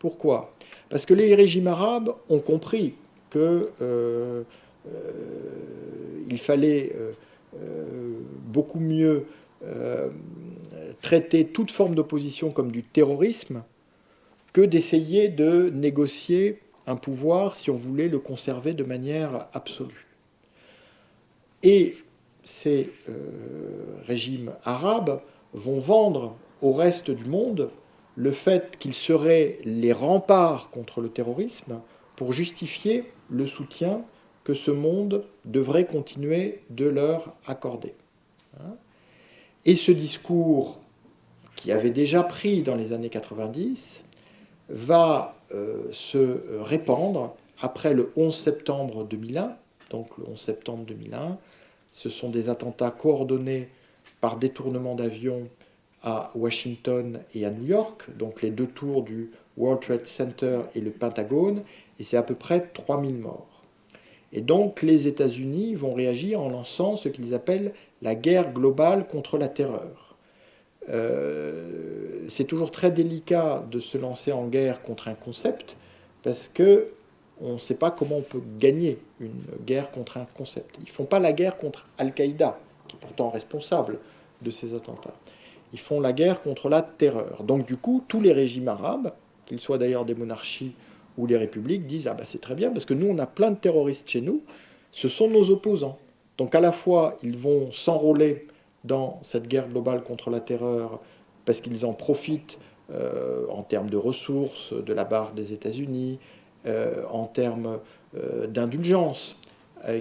Pourquoi ? Parce que les régimes arabes ont compris qu'il fallait beaucoup mieux traiter toute forme d'opposition comme du terrorisme que d'essayer de négocier un pouvoir si on voulait le conserver de manière absolue. Et ces régimes arabes vont vendre au reste du monde le fait qu'ils seraient les remparts contre le terrorisme pour justifier le soutien que ce monde devrait continuer de leur accorder. Et ce discours, qui avait déjà pris dans les années 90, va se répandre après le 11 septembre 2001. Donc le 11 septembre 2001, ce sont des attentats coordonnés par détournement d'avions à Washington et à New York, donc les deux tours du World Trade Center et le Pentagone, et c'est à peu près 3000 morts. Et donc les États-Unis vont réagir en lançant ce qu'ils appellent la guerre globale contre la terreur. C'est toujours très délicat de se lancer en guerre contre un concept, parce que on ne sait pas comment on peut gagner une guerre contre un concept. Ils ne font pas la guerre contre Al-Qaïda, qui est pourtant responsable de ces attentats. Ils font la guerre contre la terreur. Donc du coup, tous les régimes arabes, qu'ils soient d'ailleurs des monarchies ou les républiques, disent « Ah ben c'est très bien, parce que nous, on a plein de terroristes chez nous, ce sont nos opposants. » Donc à la fois, ils vont s'enrôler dans cette guerre globale contre la terreur, parce qu'ils en profitent en termes de ressources de la part des États-Unis, en termes d'indulgence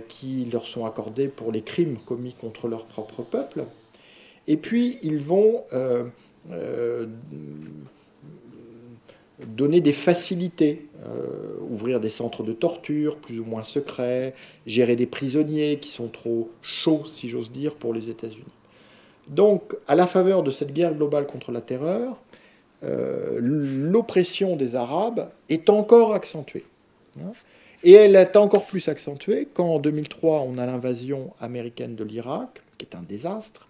qui leur sont accordées pour les crimes commis contre leur propre peuple. Et puis, ils vont donner des facilités, ouvrir des centres de torture plus ou moins secrets, gérer des prisonniers qui sont trop chauds, si j'ose dire, pour les États-Unis. Donc, à la faveur de cette guerre globale contre la terreur, l'oppression des Arabes est encore accentuée. Et elle est encore plus accentuée quand, en 2003, on a l'invasion américaine de l'Irak, qui est un désastre,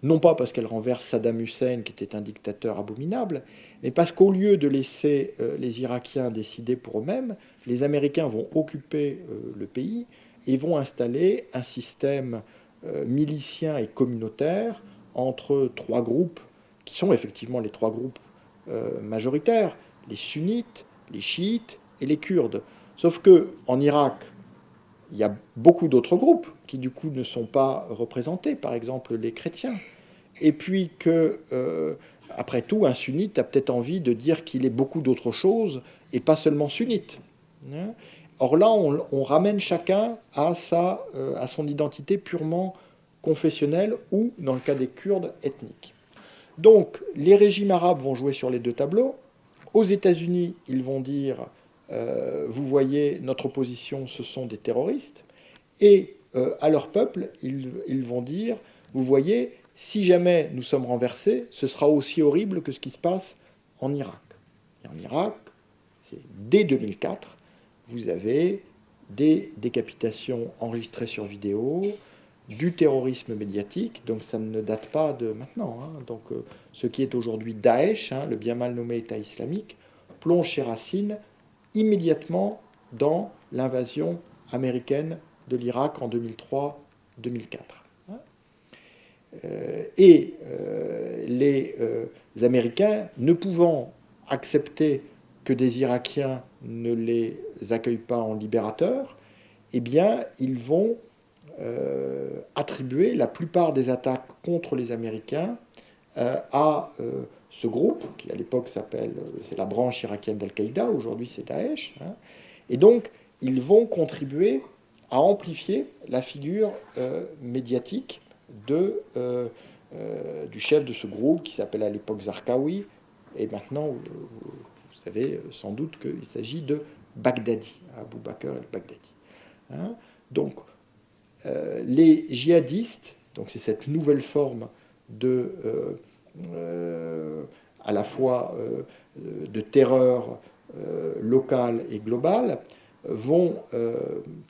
non pas parce qu'elle renverse Saddam Hussein, qui était un dictateur abominable, mais parce qu'au lieu de laisser les Irakiens décider pour eux-mêmes, les Américains vont occuper le pays et vont installer un système milicien et communautaire entre trois groupes, qui sont effectivement les trois groupes majoritaires, les sunnites, les chiites et les kurdes. Sauf qu'en Irak, il y a beaucoup d'autres groupes qui, du coup, ne sont pas représentés, par exemple les chrétiens. Et puis que, après tout, un sunnite a peut-être envie de dire qu'il est beaucoup d'autres choses et pas seulement sunnite. Or là, on ramène chacun à son identité purement confessionnelle ou, dans le cas des Kurdes, ethnique. Donc, les régimes arabes vont jouer sur les deux tableaux. Aux États-Unis, ils vont dire vous voyez, notre opposition, ce sont des terroristes. Et à leur peuple, ils vont dire vous voyez, si jamais nous sommes renversés, ce sera aussi horrible que ce qui se passe en Irak. Et en Irak, dès 2004, vous avez des décapitations enregistrées sur vidéo, du terrorisme médiatique, donc ça ne date pas de maintenant. Donc ce qui est aujourd'hui Daesh, le bien mal nommé État islamique, plonge ses racines immédiatement dans l'invasion américaine de l'Irak en 2003-2004. Et les Américains, ne pouvant accepter que des Irakiens ne les accueillent pas en libérateurs, eh bien, ils vont attribuer la plupart des attaques contre les Américains à ce groupe, qui à l'époque s'appelle, c'est la branche irakienne d'Al-Qaïda, aujourd'hui c'est Daesh, et donc ils vont contribuer à amplifier la figure médiatique du chef de ce groupe, qui s'appelle à l'époque Zarqawi, et maintenant, vous savez sans doute qu'il s'agit de Baghdadi, Abu Bakr al-Baghdadi. Donc, les djihadistes, donc c'est cette nouvelle forme à la fois de terreur locale et globale, vont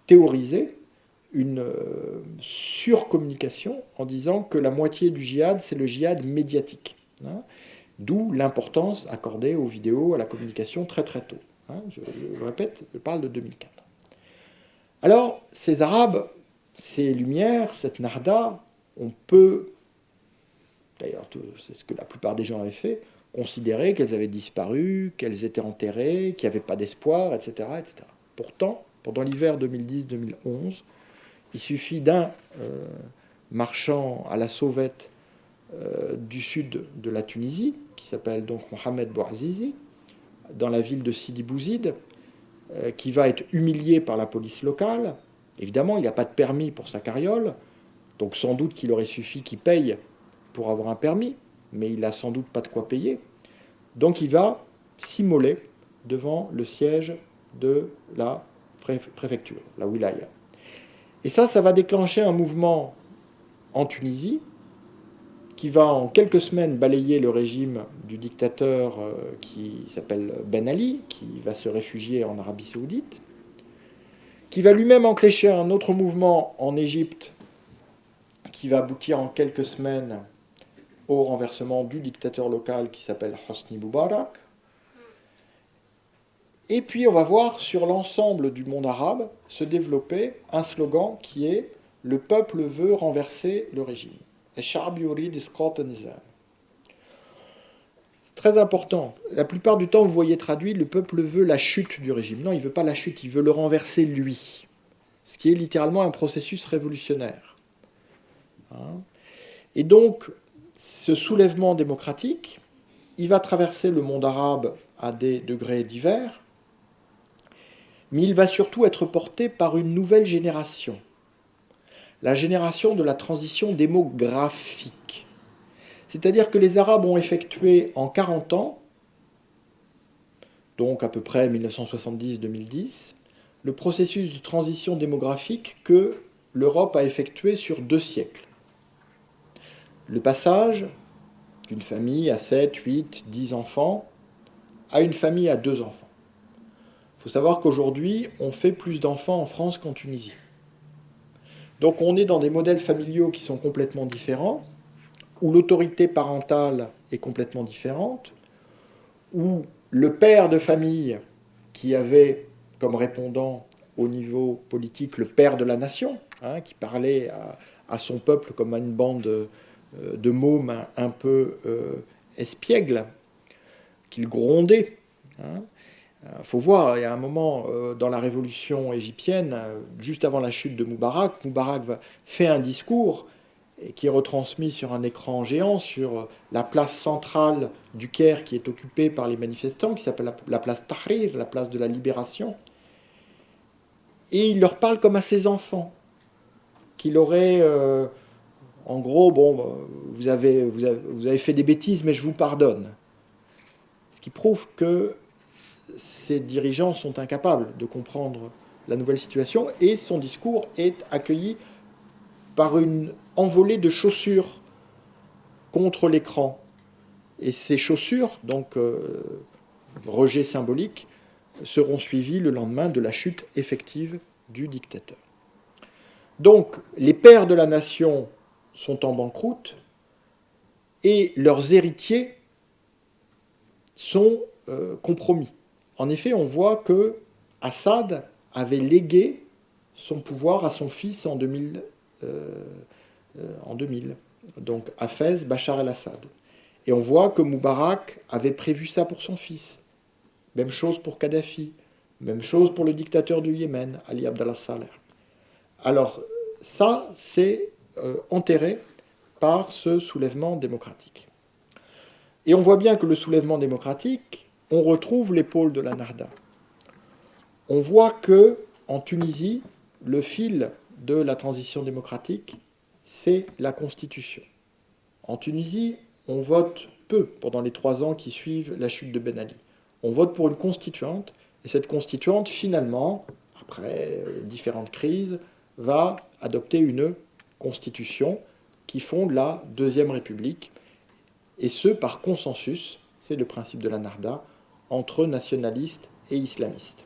théoriser une surcommunication en disant que la moitié du djihad, c'est le djihad médiatique. D'où l'importance accordée aux vidéos, à la communication très très tôt. Je le répète, je parle de 2004. Alors, ces Arabes, ces Lumières, cette Narda, on peut, d'ailleurs c'est ce que la plupart des gens avaient fait, considérer qu'elles avaient disparu, qu'elles étaient enterrées, qu'il n'y avait pas d'espoir, etc., etc. Pourtant, pendant l'hiver 2010-2011, il suffit d'un marchand à la sauvette du sud de la Tunisie, qui s'appelle donc Mohamed Bouazizi, dans la ville de Sidi Bouzid, qui va être humilié par la police locale. Évidemment, il n'a pas de permis pour sa carriole, donc sans doute qu'il aurait suffi qu'il paye pour avoir un permis, mais il n'a sans doute pas de quoi payer. Donc il va s'immoler devant le siège de la préfecture, la wilaya. Et ça va déclencher un mouvement en Tunisie qui va en quelques semaines balayer le régime du dictateur qui s'appelle Ben Ali, qui va se réfugier en Arabie Saoudite, qui va lui-même enclencher un autre mouvement en Égypte qui va aboutir en quelques semaines au renversement du dictateur local qui s'appelle Hosni Moubarak. Et puis on va voir sur l'ensemble du monde arabe se développer un slogan qui est « Le peuple veut renverser le régime ». C'est très important. La plupart du temps, vous voyez traduit « Le peuple veut la chute du régime ». Non, il ne veut pas la chute, il veut le renverser lui. Ce qui est littéralement un processus révolutionnaire. Et donc, ce soulèvement démocratique, il va traverser le monde arabe à des degrés divers, mais il va surtout être porté par une nouvelle génération, la génération de la transition démographique. C'est-à-dire que les Arabes ont effectué en 40 ans, donc à peu près 1970-2010, le processus de transition démographique que l'Europe a effectué sur 2 siècles. Le passage d'une famille à 7, 8, 10 enfants à une famille à 2 enfants. Il faut savoir qu'aujourd'hui, on fait plus d'enfants en France qu'en Tunisie. Donc on est dans des modèles familiaux qui sont complètement différents, où l'autorité parentale est complètement différente, où le père de famille qui avait comme répondant au niveau politique le père de la nation, qui parlait à son peuple comme à une bande de mômes un peu espiègles, qu'il grondait. Il faut voir, il y a un moment dans la révolution égyptienne, juste avant la chute de Moubarak, fait un discours qui est retransmis sur un écran géant sur la place centrale du Caire qui est occupée par les manifestants, qui s'appelle la place Tahrir, la place de la libération. Et il leur parle comme à ses enfants, qu'il aurait, en gros, bon, vous avez fait des bêtises, mais je vous pardonne. Ce qui prouve que ces dirigeants sont incapables de comprendre la nouvelle situation, et son discours est accueilli par une envolée de chaussures contre l'écran. Et ces chaussures, donc rejet symbolique, seront suivies le lendemain de la chute effective du dictateur. Donc, les pères de la nation sont en banqueroute et leurs héritiers sont compromis. En effet, on voit que Assad avait légué son pouvoir à son fils en 2000, donc Hafez Bachar el-Assad. Et on voit que Moubarak avait prévu ça pour son fils. Même chose pour Kadhafi, même chose pour le dictateur du Yémen, Ali Abdallah Saleh. Alors ça, c'est enterré par ce soulèvement démocratique. Et on voit bien que le soulèvement démocratique, on retrouve l'épaule de la Narda. On voit que en Tunisie, le fil de la transition démocratique, c'est la Constitution. En Tunisie, on vote peu pendant les 3 ans qui suivent la chute de Ben Ali. On vote pour une constituante, et cette constituante, finalement, après différentes crises, va adopter une constitution qui fonde la Deuxième République, et ce, par consensus, c'est le principe de la Narda, entre nationalistes et islamistes.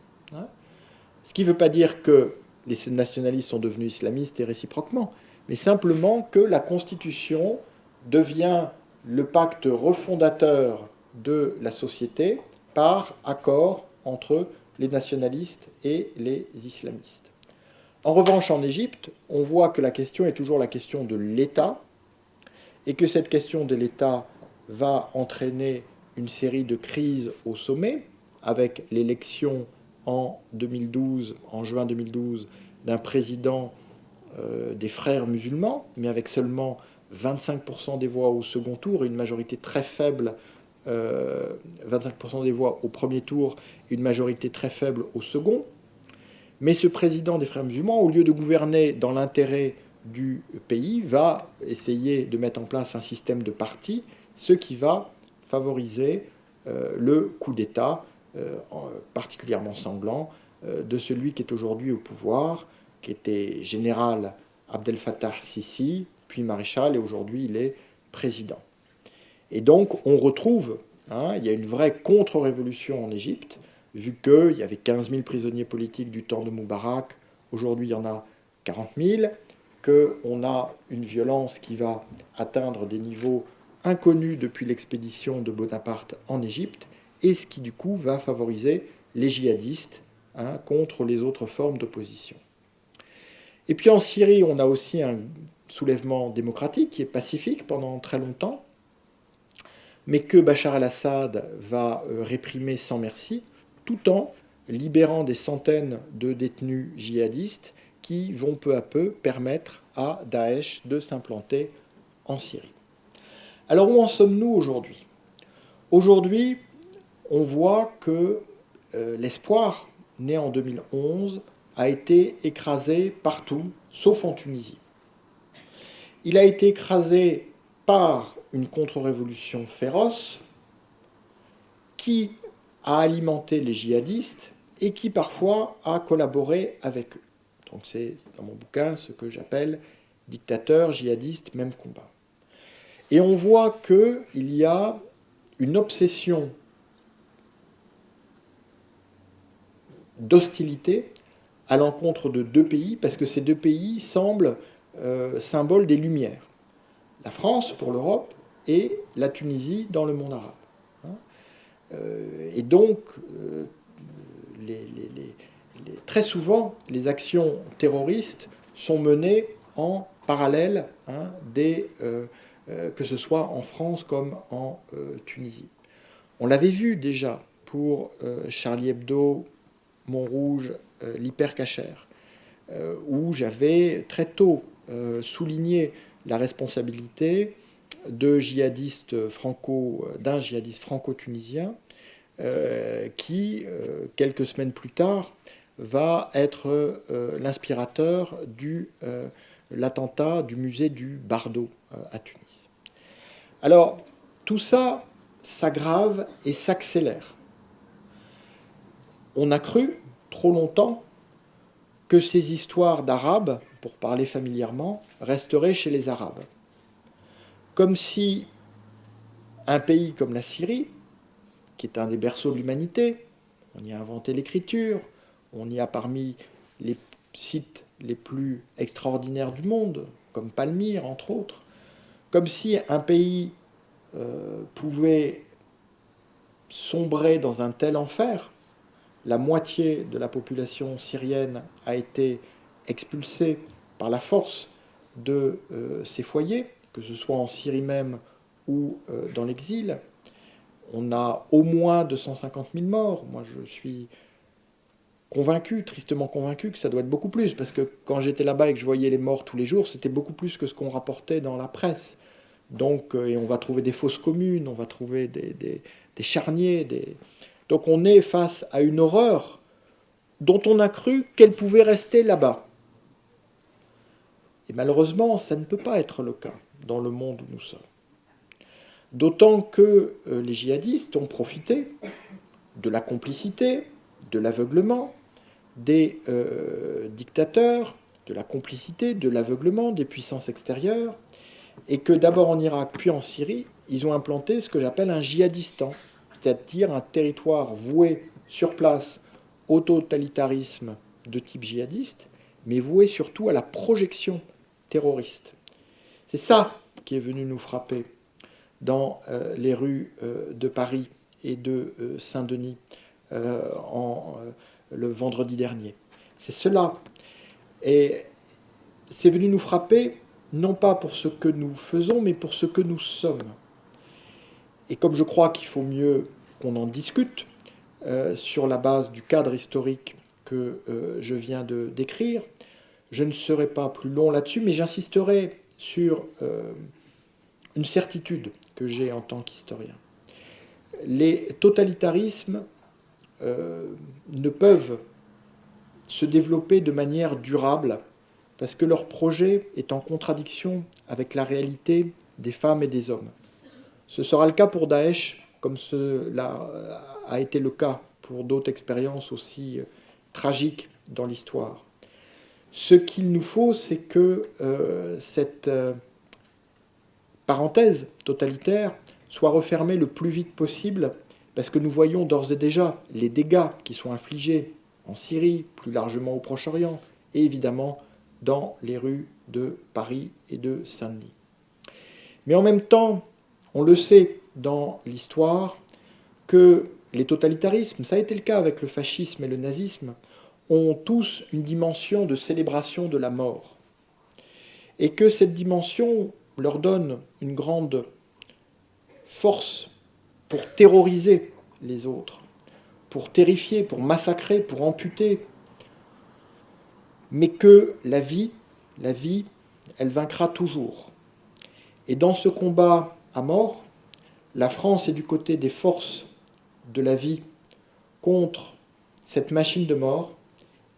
Ce qui ne veut pas dire que les nationalistes sont devenus islamistes et réciproquement, mais simplement que la Constitution devient le pacte refondateur de la société par accord entre les nationalistes et les islamistes. En revanche, en Égypte, on voit que la question est toujours la question de l'État, et que cette question de l'État va entraîner une série de crises au sommet, avec l'élection en juin 2012, d'un président des frères musulmans, mais avec seulement 25% des voix au second tour et une majorité très faible, 25% des voix au premier tour et une majorité très faible au second. Mais ce président des Frères musulmans, au lieu de gouverner dans l'intérêt du pays, va essayer de mettre en place un système de partis, ce qui va favoriser le coup d'État particulièrement sanglant de celui qui est aujourd'hui au pouvoir, qui était général Abdel Fattah Sisi, puis maréchal, et aujourd'hui il est président. Et donc on retrouve, il y a une vraie contre-révolution en Égypte, vu qu'il y avait 15 000 prisonniers politiques du temps de Moubarak, aujourd'hui il y en a 40 000, qu'on a une violence qui va atteindre des niveaux inconnus depuis l'expédition de Bonaparte en Égypte, et ce qui du coup va favoriser les djihadistes contre les autres formes d'opposition. Et puis en Syrie, on a aussi un soulèvement démocratique qui est pacifique pendant très longtemps, mais que Bachar el-Assad va réprimer sans merci, tout en libérant des centaines de détenus djihadistes qui vont peu à peu permettre à Daesh de s'implanter en Syrie. Alors où en sommes-nous aujourd'hui ? Aujourd'hui, on voit que l'espoir, né en 2011, a été écrasé partout, sauf en Tunisie. Il a été écrasé par une contre-révolution féroce qui a alimenté les djihadistes et qui parfois a collaboré avec eux. Donc c'est dans mon bouquin ce que j'appelle dictateur, djihadiste, même combat. Et on voit qu'il y a une obsession d'hostilité à l'encontre de deux pays, parce que ces deux pays semblent symboles des Lumières. La France pour l'Europe et la Tunisie dans le monde arabe. Et donc, très souvent, les actions terroristes sont menées en parallèle, que ce soit en France comme en Tunisie. On l'avait vu déjà pour Charlie Hebdo, Montrouge, l'hypercachère, où j'avais très tôt souligné la responsabilité d'un djihadiste franco-tunisien qui, quelques semaines plus tard, va être l'inspirateur de l'attentat du musée du Bardo à Tunis. Alors, tout ça s'aggrave et s'accélère. On a cru, trop longtemps, que ces histoires d'Arabes, pour parler familièrement, resteraient chez les Arabes. Comme si un pays comme la Syrie, qui est un des berceaux de l'humanité, on y a inventé l'écriture, on y a parmi les sites les plus extraordinaires du monde, comme Palmyre, entre autres, comme si un pays pouvait sombrer dans un tel enfer. La moitié de la population syrienne a été expulsée par la force de ses foyers, que ce soit en Syrie même ou dans l'exil. On a au moins 250 000 morts. Moi, je suis convaincu, tristement convaincu, que ça doit être beaucoup plus, parce que quand j'étais là-bas et que je voyais les morts tous les jours, c'était beaucoup plus que ce qu'on rapportait dans la presse. Donc, et on va trouver des fosses communes, on va trouver des charniers, Donc on est face à une horreur dont on a cru qu'elle pouvait rester là-bas. Et malheureusement, ça ne peut pas être le cas dans le monde où nous sommes. D'autant que les djihadistes ont profité de la complicité, de l'aveuglement des dictateurs, de la complicité, de l'aveuglement des puissances extérieures, et que d'abord en Irak puis en Syrie, ils ont implanté ce que j'appelle un djihadistan, c'est-à-dire un territoire voué sur place au totalitarisme de type djihadiste, mais voué surtout à la projection terroriste. C'est ça qui est venu nous frapper dans les rues de Paris et de Saint-Denis le vendredi dernier. C'est cela. Et c'est venu nous frapper, non pas pour ce que nous faisons, mais pour ce que nous sommes. Et comme je crois qu'il faut mieux qu'on en discute sur la base du cadre historique que je viens de décrire, je ne serai pas plus long là-dessus, mais j'insisterai sur une certitude que j'ai en tant qu'historien. Les totalitarismes ne peuvent se développer de manière durable parce que leur projet est en contradiction avec la réalité des femmes et des hommes. Ce sera le cas pour Daesh, comme cela a été le cas pour d'autres expériences aussi tragiques dans l'histoire. Ce qu'il nous faut, c'est que cette parenthèse totalitaire soit refermée le plus vite possible, parce que nous voyons d'ores et déjà les dégâts qui sont infligés en Syrie, plus largement au Proche-Orient, et évidemment dans les rues de Paris et de Saint-Denis. Mais en même temps, on le sait dans l'histoire, que les totalitarismes, ça a été le cas avec le fascisme et le nazisme, ont tous une dimension de célébration de la mort. Et que cette dimension leur donne une grande force pour terroriser les autres, pour terrifier, pour massacrer, pour amputer. Mais que la vie, elle vaincra toujours. Et dans ce combat à mort, la France est du côté des forces de la vie contre cette machine de mort,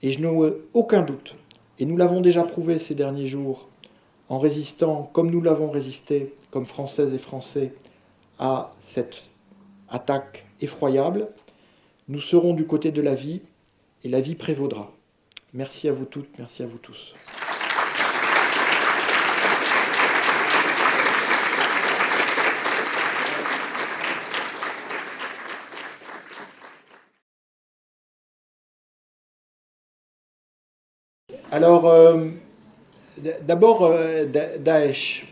et je n'ai aucun doute, et nous l'avons déjà prouvé ces derniers jours, en résistant comme nous l'avons résisté, comme Françaises et Français, à cette attaque effroyable, nous serons du côté de la vie, et la vie prévaudra. Merci à vous toutes, merci à vous tous. Alors, d'abord, Daesh.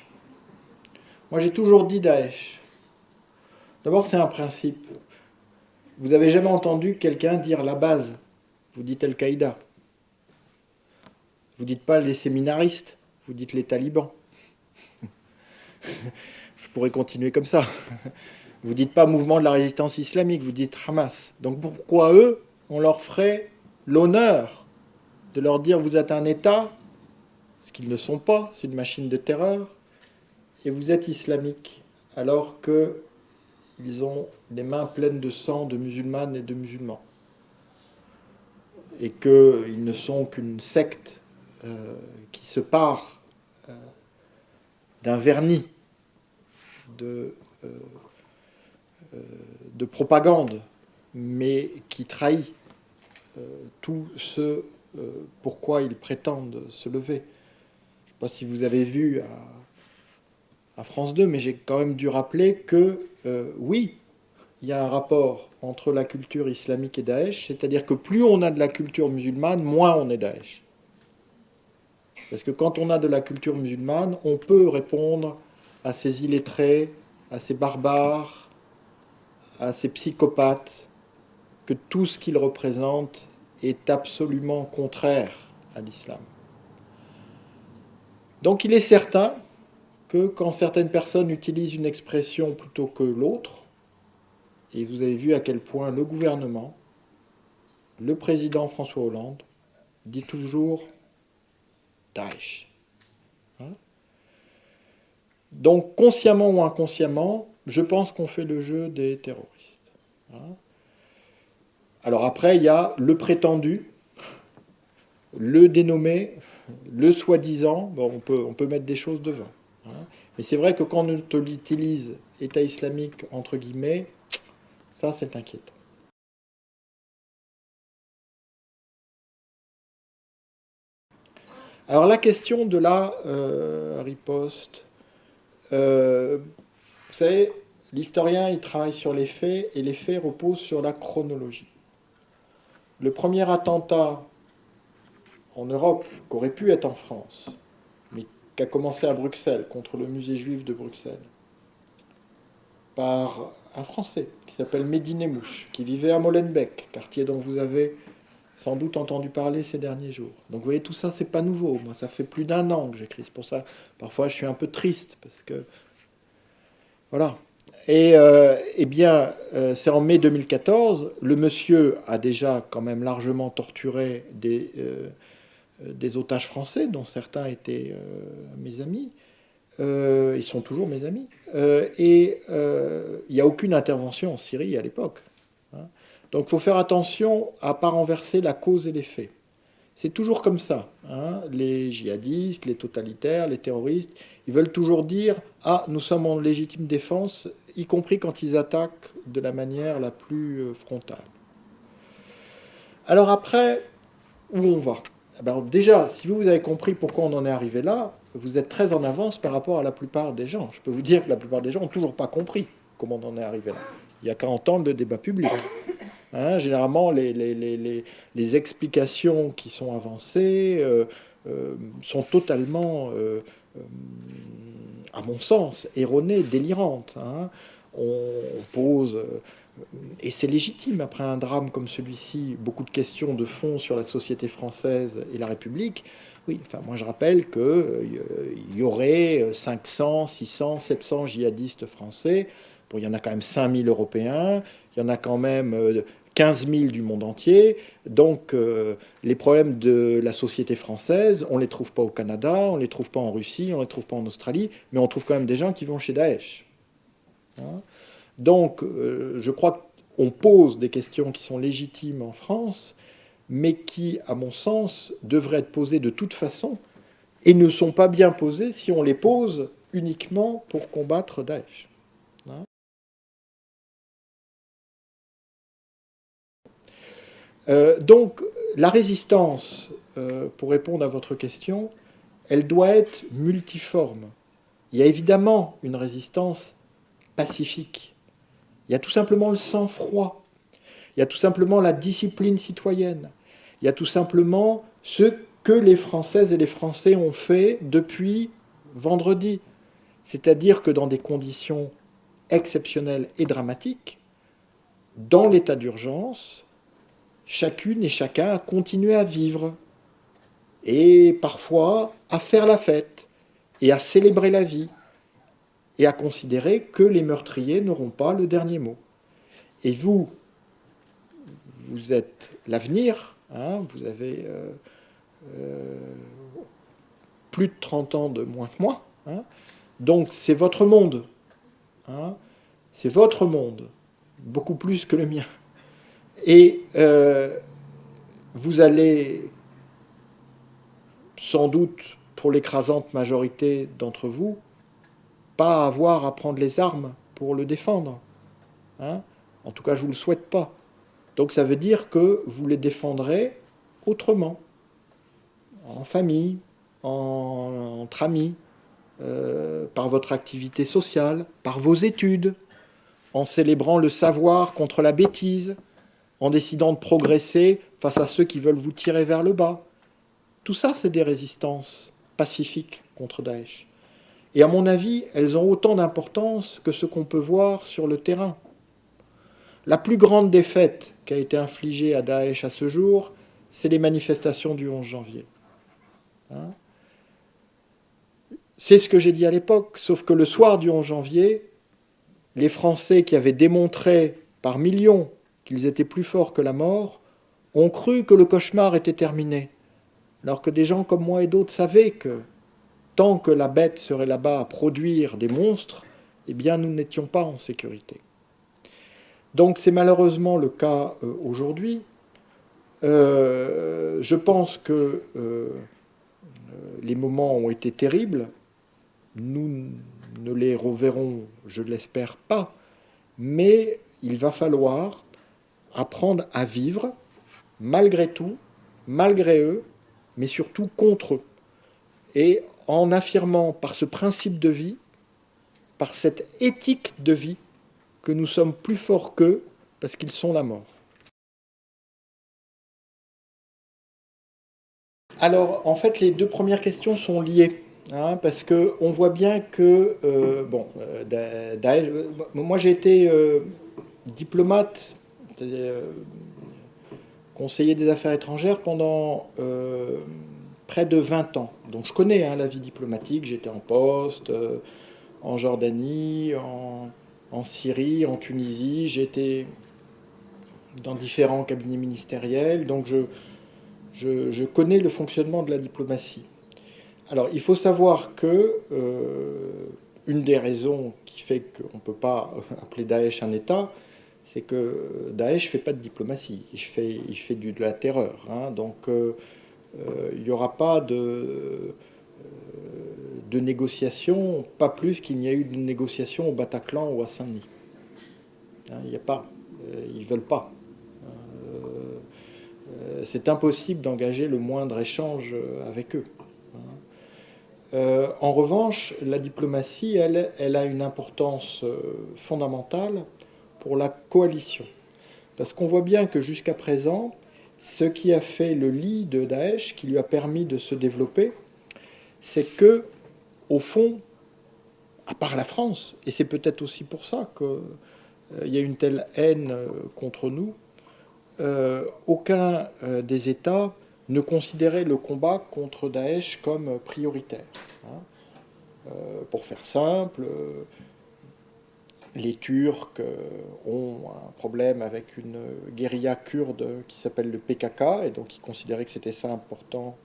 Moi, j'ai toujours dit Daesh. D'abord, c'est un principe. Vous n'avez jamais entendu quelqu'un dire la base. Vous dites Al-Qaïda. Vous dites pas les séminaristes. Vous dites les talibans. Je pourrais continuer comme ça. Vous dites pas mouvement de la résistance islamique. Vous dites Hamas. Donc pourquoi eux, on leur ferait l'honneur de leur dire vous êtes un État, ce qu'ils ne sont pas, c'est une machine de terreur, et vous êtes islamique, alors qu'ils ont les mains pleines de sang de musulmanes et de musulmans, et qu'ils ne sont qu'une secte qui se pare d'un vernis de propagande, mais qui trahit tout ce pourquoi ils prétendent se lever. Je ne sais pas si vous avez vu à France 2, mais j'ai quand même dû rappeler que oui, il y a un rapport entre la culture islamique et Daesh, c'est-à-dire que plus on a de la culture musulmane, moins on est Daesh. Parce que quand on a de la culture musulmane, on peut répondre à ces illettrés, à ces barbares, à ces psychopathes, que tout ce qu'ils représentent est absolument contraire à l'islam. Donc il est certain que quand certaines personnes utilisent une expression plutôt que l'autre, et vous avez vu à quel point le gouvernement, le président François Hollande, dit toujours Daesh. Donc consciemment ou inconsciemment, je pense qu'on fait le jeu des terroristes. Alors après, il y a le prétendu, le dénommé, le soi-disant. Bon, on peut mettre des choses devant. Mais c'est vrai que quand on utilise État islamique, entre guillemets, ça c'est inquiétant. Alors la question de la riposte, vous savez, l'historien il travaille sur les faits et les faits reposent sur la chronologie. Le premier attentat en Europe, qui aurait pu être en France, mais qui a commencé à Bruxelles, contre le musée juif de Bruxelles, par un Français qui s'appelle Mehdi Nemmouche, qui vivait à Molenbeek, quartier dont vous avez sans doute entendu parler ces derniers jours. Donc vous voyez, tout ça, c'est pas nouveau. Moi, ça fait plus d'1 an que j'écris. C'est pour ça, parfois, je suis un peu triste, parce que... Voilà. Et eh bien, c'est en mai 2014, le monsieur a déjà quand même largement torturé des otages français, dont certains étaient mes amis, Ils sont toujours mes amis. Il n'y a aucune intervention en Syrie à l'époque, hein. Donc il faut faire attention à ne pas renverser la cause et l'effet. C'est toujours comme ça, hein. Les djihadistes, les totalitaires, les terroristes, ils veulent toujours dire «Ah, nous sommes en légitime défense», y compris quand ils attaquent de la manière la plus frontale. Alors après, où on va? Alors déjà, si vous avez compris pourquoi on en est arrivé là, vous êtes très en avance par rapport à la plupart des gens. Je peux vous dire que la plupart des gens n'ont toujours pas compris comment on en est arrivé là. Il n'y a qu'à entendre le débat public. Hein, généralement, les explications qui sont avancées sont totalement, à mon sens, erronées, délirantes, hein. On pose, et c'est légitime après un drame comme celui-ci, beaucoup de questions de fond sur la société française et la République. Oui, enfin, moi je rappelle qu'il y aurait 500, 600, 700 djihadistes français. Bon, il y en a quand même 5000 Européens, il y en a quand même 15 000 du monde entier. Donc les problèmes de la société française, on ne les trouve pas au Canada, on ne les trouve pas en Russie, on ne les trouve pas en Australie, mais on trouve quand même des gens qui vont chez Daesh. Hein. Donc je crois qu'on pose des questions qui sont légitimes en France, mais qui, à mon sens, devraient être posées de toute façon, et ne sont pas bien posées si on les pose uniquement pour combattre Daesh. Hein. Donc, la résistance, pour répondre à votre question, elle doit être multiforme. Il y a évidemment une résistance pacifique. Il y a tout simplement le sang-froid. Il y a tout simplement la discipline citoyenne. Il y a tout simplement ce que les Françaises et les Français ont fait depuis vendredi. C'est-à-dire que dans des conditions exceptionnelles et dramatiques, dans l'état d'urgence, chacune et chacun a continué à vivre et parfois à faire la fête et à célébrer la vie et à considérer que les meurtriers n'auront pas le dernier mot. Et vous, vous êtes l'avenir, hein, vous avez plus de 30 ans de moins que moi, hein, donc c'est votre monde, hein, c'est votre monde, beaucoup plus que le mien. Et vous allez sans doute, pour l'écrasante majorité d'entre vous, pas avoir à prendre les armes pour le défendre. Hein. En tout cas, je ne vous le souhaite pas. Donc ça veut dire que vous les défendrez autrement, en famille, entre amis, par votre activité sociale, par vos études, en célébrant le savoir contre la bêtise, en décidant de progresser face à ceux qui veulent vous tirer vers le bas. Tout ça, c'est des résistances pacifiques contre Daesh. Et à mon avis, elles ont autant d'importance que ce qu'on peut voir sur le terrain. La plus grande défaite qui a été infligée à Daesh à ce jour, c'est les manifestations du 11 janvier. Hein. C'est ce que j'ai dit à l'époque, sauf que le soir du 11 janvier, les Français qui avaient démontré par millions qu'ils étaient plus forts que la mort, ont cru que le cauchemar était terminé. Alors que des gens comme moi et d'autres savaient que tant que la bête serait là-bas à produire des monstres, eh bien nous n'étions pas en sécurité. Donc c'est malheureusement le cas aujourd'hui. Je pense que les moments ont été terribles. Nous ne les reverrons, je l'espère pas, mais il va falloir apprendre à vivre malgré tout, malgré eux, mais surtout contre eux. Et en affirmant par ce principe de vie, par cette éthique de vie, que nous sommes plus forts qu'eux, parce qu'ils sont la mort. Alors, en fait, les deux premières questions sont liées, hein, parce qu'on voit bien que, Daesh, moi j'ai été diplomate, c'est-à-dire conseiller des affaires étrangères pendant près de 20 ans. Donc je connais la vie diplomatique, j'étais en poste en Jordanie, en Syrie, en Tunisie, j'étais dans différents cabinets ministériels, donc je connais le fonctionnement de la diplomatie. Alors, il faut savoir que une des raisons qui fait qu'on ne peut pas appeler Daesh un État, c'est que Daesh ne fait pas de diplomatie, il fait de la terreur. Hein. Donc, il n'y aura pas de négociation, pas plus qu'il n'y a eu de négociation au Bataclan ou à Saint-Denis. Hein, il n'y a pas. Ils ne veulent pas. C'est impossible d'engager le moindre échange avec eux. En revanche, la diplomatie, elle a une importance fondamentale pour la coalition. Parce qu'on voit bien que jusqu'à présent, ce qui a fait le lit de Daesh, qui lui a permis de se développer, c'est que, au fond, à part la France, et c'est peut-être aussi pour ça qu'il y a une telle haine contre nous, aucun des États ne considérait le combat contre Daesh comme prioritaire. Hein. Pour faire simple, les Turcs ont un problème avec une guérilla kurde qui s'appelle le PKK, et donc ils considéraient que c'était ça important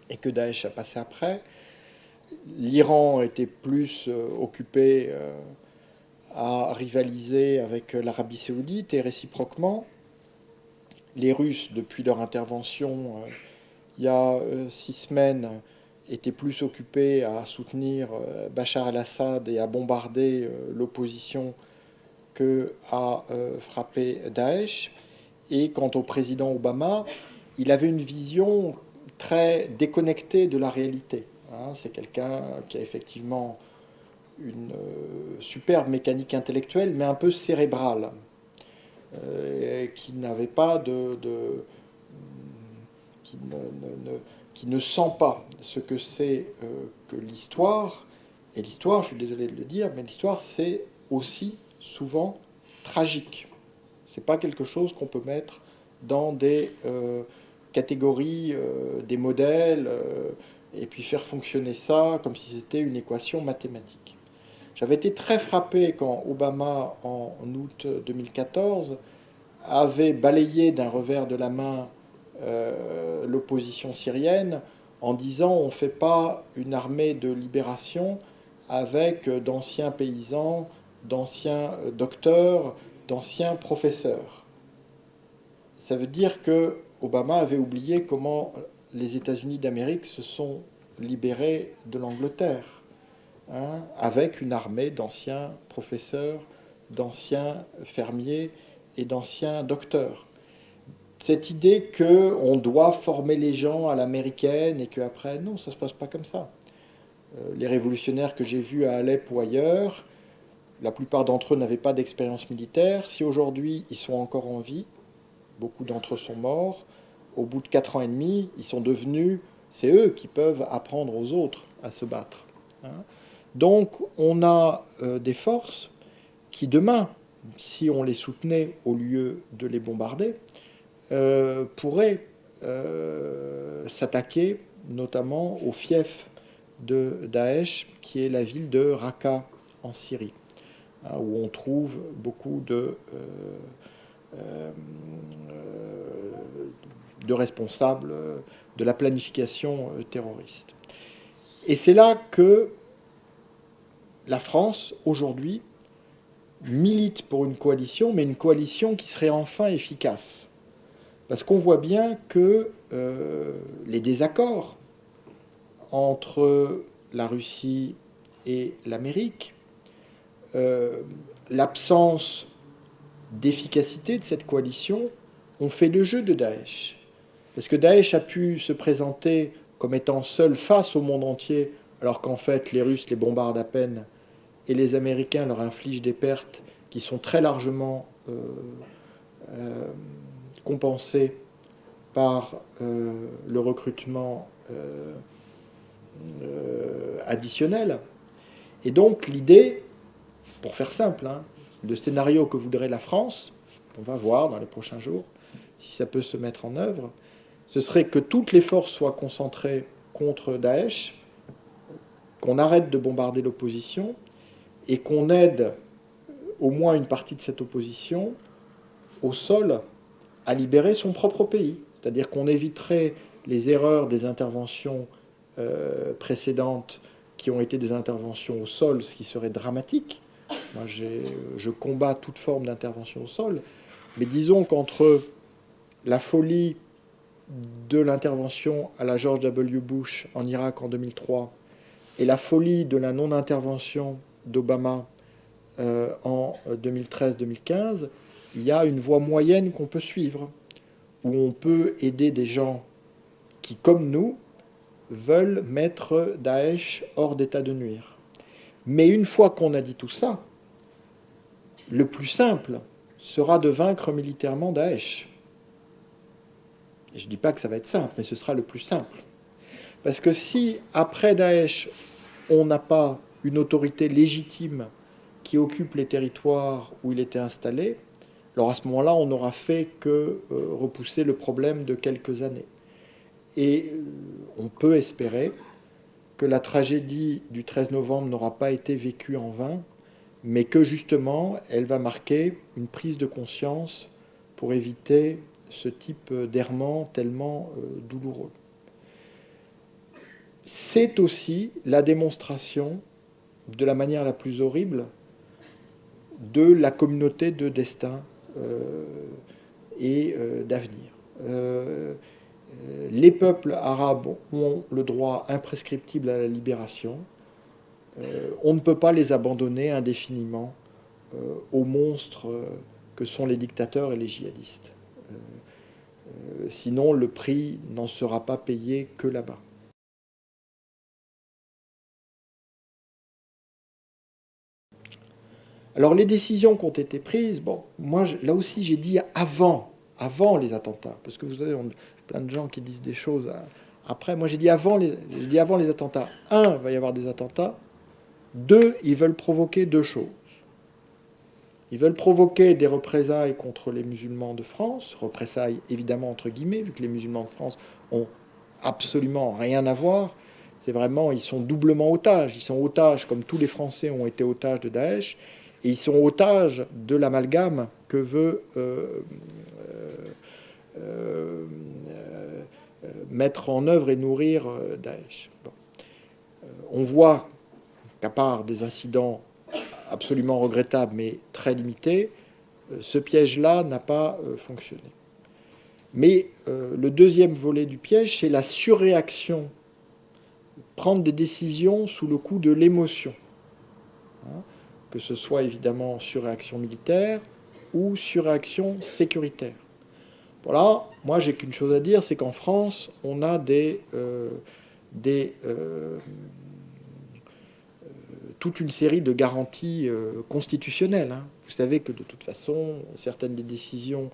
et que Daesh a passé après. L'Iran était plus occupé à rivaliser avec l'Arabie saoudite et réciproquement. Les Russes, depuis leur intervention il y a 6 semaines, étaient plus occupés à soutenir Bachar al-Assad et à bombarder l'opposition qu'à frapper Daesh. Et quant au président Obama, il avait une vision très déconnectée de la réalité. Hein, c'est quelqu'un qui a effectivement une superbe mécanique intellectuelle, mais un peu cérébrale. Qui n'avait pas qui ne sent pas ce que c'est que l'histoire. Et l'histoire, je suis désolé de le dire, mais l'histoire, c'est aussi souvent tragique. C'est pas quelque chose qu'on peut mettre dans des catégories, des modèles, et puis faire fonctionner ça comme si c'était une équation mathématique. J'avais été très frappé quand Obama, en août 2014, avait balayé d'un revers de la main l'opposition syrienne en disant on ne fait pas une armée de libération avec d'anciens paysans, d'anciens docteurs, d'anciens professeurs. Ça veut dire que Obama avait oublié comment les États-Unis d'Amérique se sont libérés de l'Angleterre. Hein, avec une armée d'anciens professeurs, d'anciens fermiers et d'anciens docteurs. Cette idée qu'on doit former les gens à l'américaine et qu'après, non, ça ne se passe pas comme ça. Les révolutionnaires que j'ai vus à Alep ou ailleurs, la plupart d'entre eux n'avaient pas d'expérience militaire. Si aujourd'hui ils sont encore en vie, beaucoup d'entre eux sont morts, au bout de 4 ans et demi, ils sont devenus, c'est eux qui peuvent apprendre aux autres à se battre. Hein. Donc on a des forces qui demain, si on les soutenait au lieu de les bombarder, pourraient s'attaquer notamment au fief de Daesh, qui est la ville de Raqqa en Syrie, hein, où on trouve beaucoup de responsables de la planification terroriste. Et c'est là que la France, aujourd'hui, milite pour une coalition, mais une coalition qui serait enfin efficace. Parce qu'on voit bien que les désaccords entre la Russie et l'Amérique, l'absence d'efficacité de cette coalition ont fait le jeu de Daesh. Parce que Daesh a pu se présenter comme étant seul face au monde entier, alors qu'en fait les Russes les bombardent à peine et les Américains leur infligent des pertes qui sont très largement compensées par le recrutement additionnel. Et donc l'idée, pour faire simple, hein, le scénario que voudrait la France, on va voir dans les prochains jours si ça peut se mettre en œuvre, ce serait que toutes les forces soient concentrées contre Daesh, qu'on arrête de bombarder l'opposition et qu'on aide au moins une partie de cette opposition au sol à libérer son propre pays. C'est-à-dire qu'on éviterait les erreurs des interventions précédentes qui ont été des interventions au sol, ce qui serait dramatique. Moi, je combats toute forme d'intervention au sol. Mais disons qu'entre la folie de l'intervention à la George W. Bush en Irak en 2003 et la folie de la non-intervention d'Obama en 2013-2015, il y a une voie moyenne qu'on peut suivre, où on peut aider des gens qui, comme nous, veulent mettre Daesh hors d'état de nuire. Mais une fois qu'on a dit tout ça, le plus simple sera de vaincre militairement Daesh. Et je ne dis pas que ça va être simple, mais ce sera le plus simple. Parce que si, après Daesh, on n'a pas une autorité légitime qui occupe les territoires où il était installé, alors à ce moment-là, on n'aura fait que repousser le problème de quelques années. Et on peut espérer que la tragédie du 13 novembre n'aura pas été vécue en vain, mais que justement, elle va marquer une prise de conscience pour éviter ce type d'errement tellement douloureux. C'est aussi la démonstration, de la manière la plus horrible, de la communauté de destin et d'avenir. Les peuples arabes ont le droit imprescriptible à la libération. On ne peut pas les abandonner indéfiniment aux monstres que sont les dictateurs et les djihadistes. Sinon, le prix n'en sera pas payé que là-bas. Alors, les décisions qui ont été prises, bon, moi, là aussi, j'ai dit avant les attentats, parce que vous savez, on a plein de gens qui disent des choses après. Moi, j'ai dit avant les attentats. Un, il va y avoir des attentats. Deux, ils veulent provoquer deux choses. Ils veulent provoquer des représailles contre les musulmans de France, représailles évidemment entre guillemets, vu que les musulmans de France ont absolument rien à voir. C'est vraiment, ils sont doublement otages. Ils sont otages comme tous les Français ont été otages de Daesh, et ils sont otages de l'amalgame que veut mettre en œuvre et nourrir Daesh. Bon. On voit qu'à part des incidents absolument regrettable, mais très limité, ce piège-là n'a pas fonctionné. Mais le deuxième volet du piège, c'est la surréaction, prendre des décisions sous le coup de l'émotion, hein, que ce soit évidemment surréaction militaire ou surréaction sécuritaire. Voilà, moi j'ai qu'une chose à dire, c'est qu'en France, on a toute une série de garanties constitutionnelles. Hein. Vous savez que de toute façon, certaines des décisions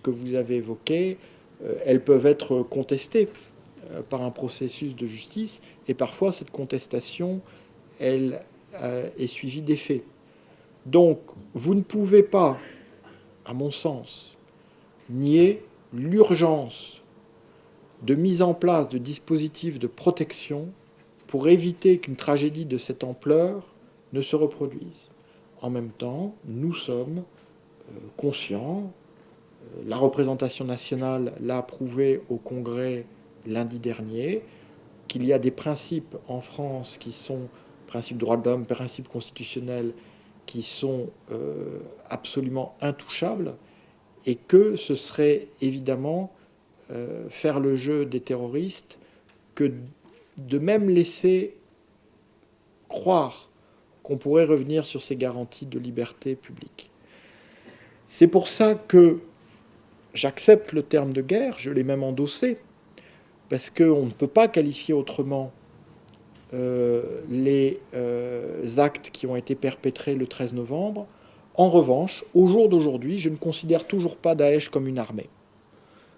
que vous avez évoquées, elles peuvent être contestées par un processus de justice, et parfois cette contestation, elle est suivie des faits. Donc, vous ne pouvez pas, à mon sens, nier l'urgence de mise en place de dispositifs de protection pour éviter qu'une tragédie de cette ampleur ne se reproduise. En même temps, nous sommes conscients, la représentation nationale l'a prouvé au Congrès lundi dernier, qu'il y a des principes en France qui sont principes droits de l'homme, principes constitutionnels, qui sont absolument intouchables, et que ce serait évidemment faire le jeu des terroristes que de même laisser croire qu'on pourrait revenir sur ces garanties de liberté publique. C'est pour ça que j'accepte le terme de guerre, je l'ai même endossé, parce qu'on ne peut pas qualifier autrement les actes qui ont été perpétrés le 13 novembre. En revanche, au jour d'aujourd'hui, je ne considère toujours pas Daesh comme une armée.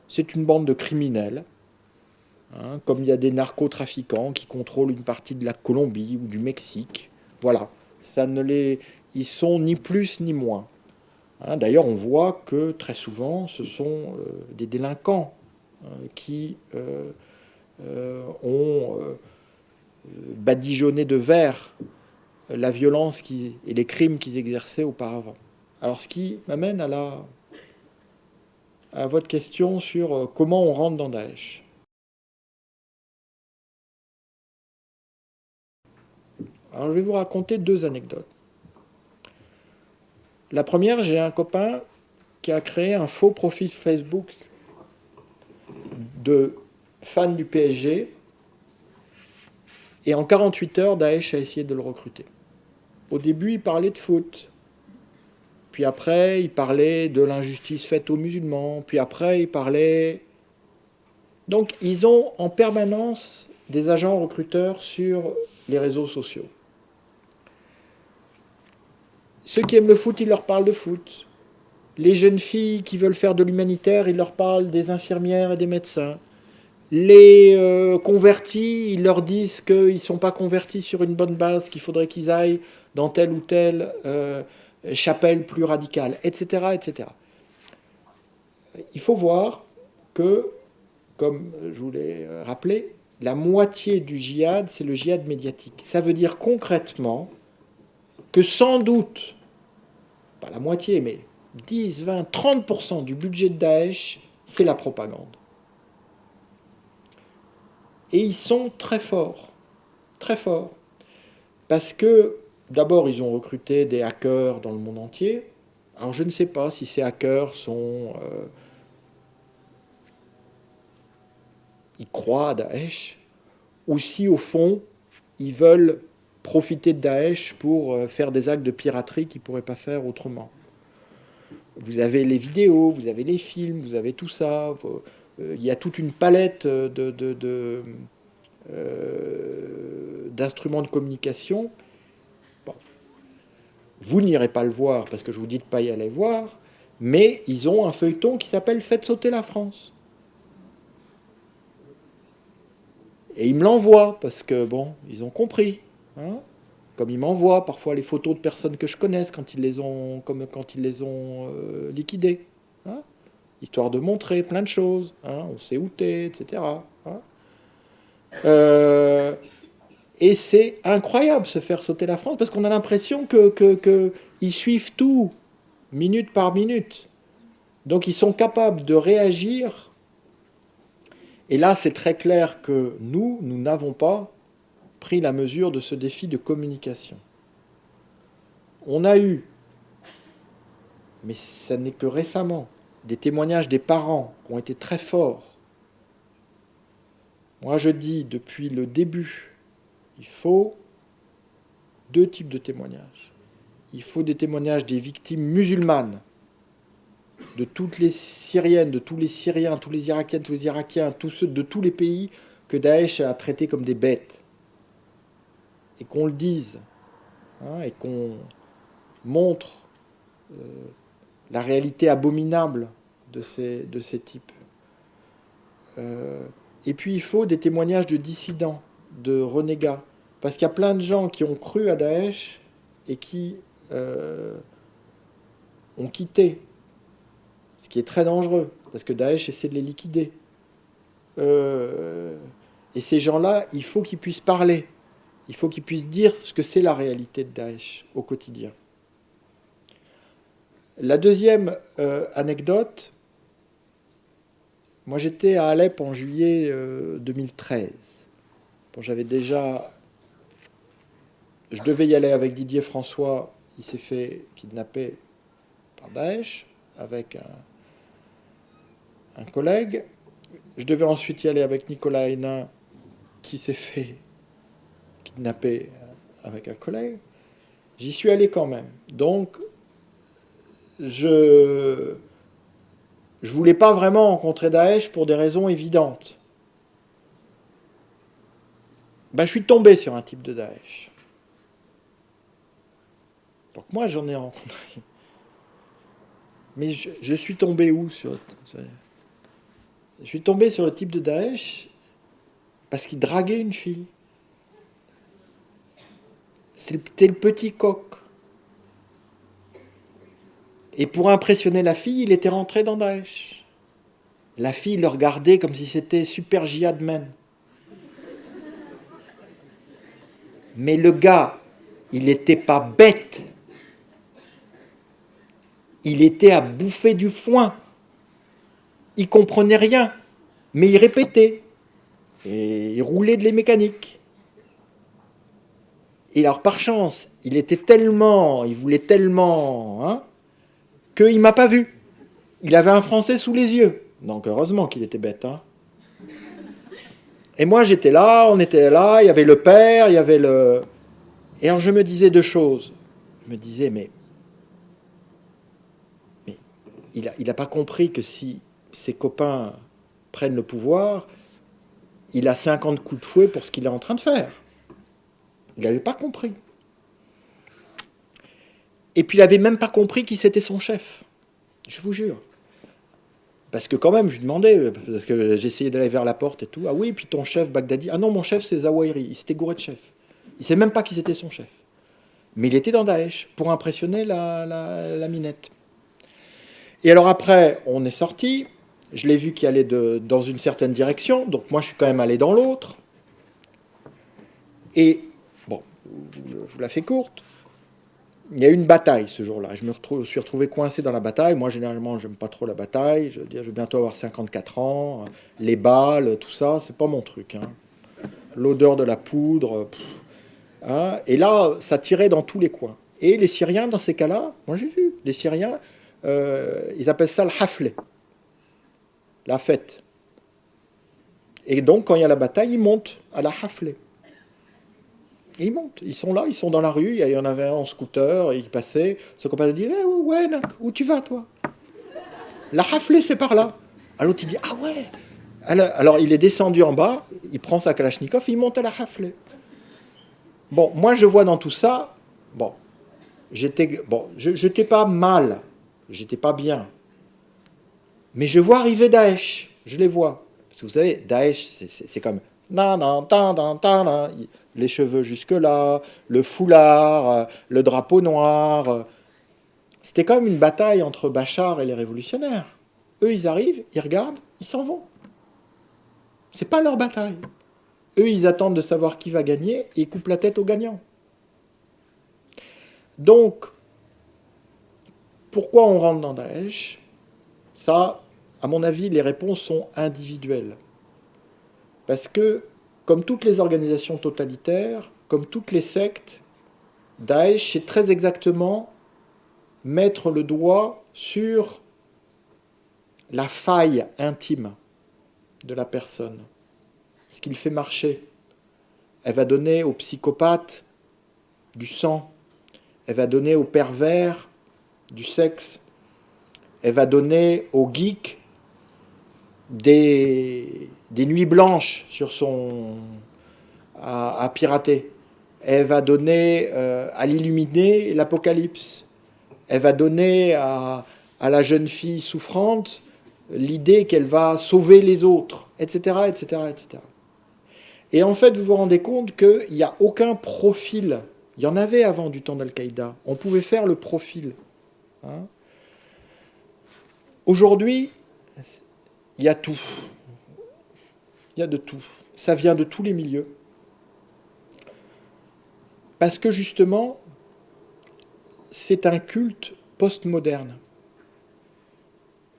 C'est une bande de criminels, hein, comme il y a des narcotrafiquants qui contrôlent une partie de la Colombie ou du Mexique. Voilà, ils sont ni plus ni moins. Hein, d'ailleurs, on voit que très souvent, ce sont des délinquants qui ont badigeonné de vert la violence et les crimes qu'ils exerçaient auparavant. Alors, ce qui m'amène à votre question sur comment on rentre dans Daesh. Alors, je vais vous raconter 2 anecdotes. La première, j'ai un copain qui a créé un faux profil Facebook de fan du PSG, et en 48 heures, Daesh a essayé de le recruter. Au début, il parlait de foot. Puis après, il parlait de l'injustice faite aux musulmans. Puis après, il parlait... Donc, ils ont en permanence des agents recruteurs sur les réseaux sociaux. Ceux qui aiment le foot, ils leur parlent de foot. Les jeunes filles qui veulent faire de l'humanitaire, ils leur parlent des infirmières et des médecins. Les convertis, ils leur disent qu'ils ne sont pas convertis sur une bonne base, qu'il faudrait qu'ils aillent dans telle ou telle chapelle plus radicale, etc., etc. Il faut voir que, comme je vous l'ai rappelé, la moitié du djihad, c'est le djihad médiatique. Ça veut dire concrètement que sans doute, pas la moitié, mais 10, 20, 30% du budget de Daesh, c'est la propagande. Et ils sont très forts, parce que d'abord ils ont recruté des hackers dans le monde entier. Alors je ne sais pas si ces hackers ils croient à Daesh, ou si au fond ils veulent profiter de Daesh pour faire des actes de piraterie qu'ils ne pourraient pas faire autrement. Vous avez les vidéos, vous avez les films, vous avez tout ça. Il y a toute une palette d'instruments de communication. Bon. Vous n'irez pas le voir parce que je vous dis de ne pas y aller voir, mais ils ont un feuilleton qui s'appelle « Faites sauter la France ». Et ils me l'envoient parce que, bon, ils ont compris. Hein, comme ils m'envoient parfois les photos de personnes que je connaisse quand ils les ont, liquidées. Hein, histoire de montrer plein de choses. Hein, on sait où t'es, etc. Hein. Et c'est incroyable se faire sauter la France parce qu'on a l'impression qu'ils suivent tout, minute par minute. Donc ils sont capables de réagir. Et là, c'est très clair que nous n'avons pas pris la mesure de ce défi de communication. On a eu, mais ça n'est que récemment, des témoignages des parents qui ont été très forts. Moi, je dis depuis le début, il faut 2 types de témoignages. Il faut des témoignages des victimes musulmanes, de toutes les Syriennes, de tous les Syriens, tous les Irakiennes, tous les Irakiens, tous ceux de tous les pays que Daesh a traités comme des bêtes. Et qu'on le dise, hein, et qu'on montre la réalité abominable de ces types. Et puis il faut des témoignages de dissidents, de renégats. Parce qu'il y a plein de gens qui ont cru à Daesh et qui ont quitté. Ce qui est très dangereux, parce que Daesh essaie de les liquider. Et ces gens-là, il faut qu'ils puissent parler. Il faut qu'ils puissent dire ce que c'est la réalité de Daesh au quotidien. La deuxième anecdote, moi j'étais à Alep en juillet 2013. Bon, je devais y aller avec Didier François, il s'est fait kidnapper par Daesh, avec un collègue. Je devais ensuite y aller avec Nicolas Hénin, qui s'est fait kidnapper avec un collègue. J'y suis allé quand même. Donc, je voulais pas vraiment rencontrer Daesh pour des raisons évidentes. Je suis tombé sur un type de Daesh. Donc moi, j'en ai rencontré. Mais je suis tombé où Je suis tombé sur le type de Daesh parce qu'il draguait une fille. C'était le petit coq. Et pour impressionner la fille, il était rentré dans Daesh. La fille le regardait comme si c'était super jihadman. Mais le gars, il n'était pas bête. Il était à bouffer du foin. Il comprenait rien, mais il répétait. Et il roulait de les mécaniques. Et alors, par chance, il voulait tellement, hein, qu'il ne m'a pas vu. Il avait un Français sous les yeux. Donc, heureusement qu'il était bête. Hein. Et moi, j'étais là, on était là, il y avait le père, il y avait le... Et alors, je me disais deux choses. Je me disais, mais il n'a pas compris que si ses copains prennent le pouvoir, il a 50 coups de fouet pour ce qu'il est en train de faire. Il n'avait pas compris. Et puis il n'avait même pas compris qui c'était son chef. Je vous jure. Parce que quand même, je lui demandais, parce que j'essayais d'aller vers la porte et tout. Ah oui, puis ton chef Baghdadi. Ah non, mon chef c'est Zawahiri. Il s'était gouré de chef. Il ne sait même pas qui c'était son chef. Mais il était dans Daesh pour impressionner la minette. Et alors après, on est sorti. Je l'ai vu qu'il allait dans une certaine direction. Donc moi, je suis quand même allé dans l'autre. Et, bon, je vous la fais courte. Il y a eu une bataille ce jour-là. Je me suis retrouvé coincé dans la bataille. Moi, généralement, j'aime pas trop la bataille. Je veux dire, je vais bientôt avoir 54 ans. Les balles, tout ça, c'est pas mon truc. Hein. L'odeur de la poudre. Hein. Et là, ça tirait dans tous les coins. Et les Syriens, dans ces cas-là, moi j'ai vu, les Syriens, ils appellent ça le hafle, la fête. Et donc, quand il y a la bataille, ils montent à la hafle. Et ils montent, ils sont là, ils sont dans la rue, il y en avait un en scooter, et il passait, son copain lui dit hey, ouais, où tu vas toi? La hafle, c'est par là. Alors l'autre il dit ah ouais. Alors il est descendu en bas, il prend sa Kalachnikov, il monte à la hafle. Bon, moi je vois dans tout ça, bon, j'étais pas mal, j'étais pas bien. Mais je vois arriver Daesh, je les vois. Parce que vous savez, Daesh, c'est comme les cheveux jusque-là, le foulard, le drapeau noir. C'était comme une bataille entre Bachar et les révolutionnaires. Eux, ils arrivent, ils regardent, ils s'en vont. C'est pas leur bataille. Eux, ils attendent de savoir qui va gagner et ils coupent la tête au gagnant. Donc, pourquoi on rentre dans Daesh? Ça, à mon avis, les réponses sont individuelles. Parce que, comme toutes les organisations totalitaires, comme toutes les sectes, Daesh sait très exactement mettre le doigt sur la faille intime de la personne, ce qu'il fait marcher. Elle va donner aux psychopathes du sang, elle va donner aux pervers du sexe, elle va donner aux geeks des nuits blanches sur à pirater. Elle va donner à l'illuminé l'apocalypse. Elle va donner à la jeune fille souffrante l'idée qu'elle va sauver les autres, etc., etc., etc. Et en fait, vous vous rendez compte qu'il n'y a aucun profil. Il y en avait avant du temps d'Al-Qaïda. On pouvait faire le profil. Hein. Aujourd'hui, il y a tout. Il y a de tout. Ça vient de tous les milieux. Parce que justement, c'est un culte postmoderne.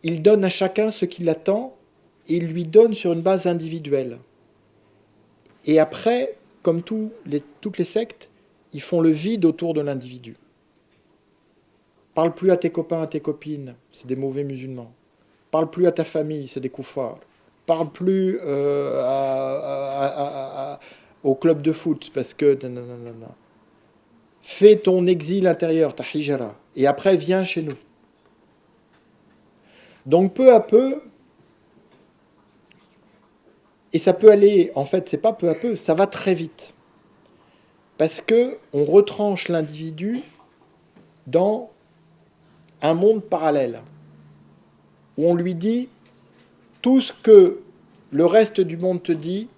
Il donne à chacun ce qu'il attend et il lui donne sur une base individuelle. Et après, comme toutes les sectes, ils font le vide autour de l'individu. Parle plus à tes copains, à tes copines, c'est des mauvais musulmans. Parle plus à ta famille, c'est des koufars. Parle plus au club de foot, parce que... Non. Fais ton exil intérieur, ta hijra, et après viens chez nous. Donc peu à peu, et ça peut aller, en fait, c'est pas peu à peu, ça va très vite. Parce que on retranche l'individu dans un monde parallèle, où on lui dit tout ce que le reste du monde te dit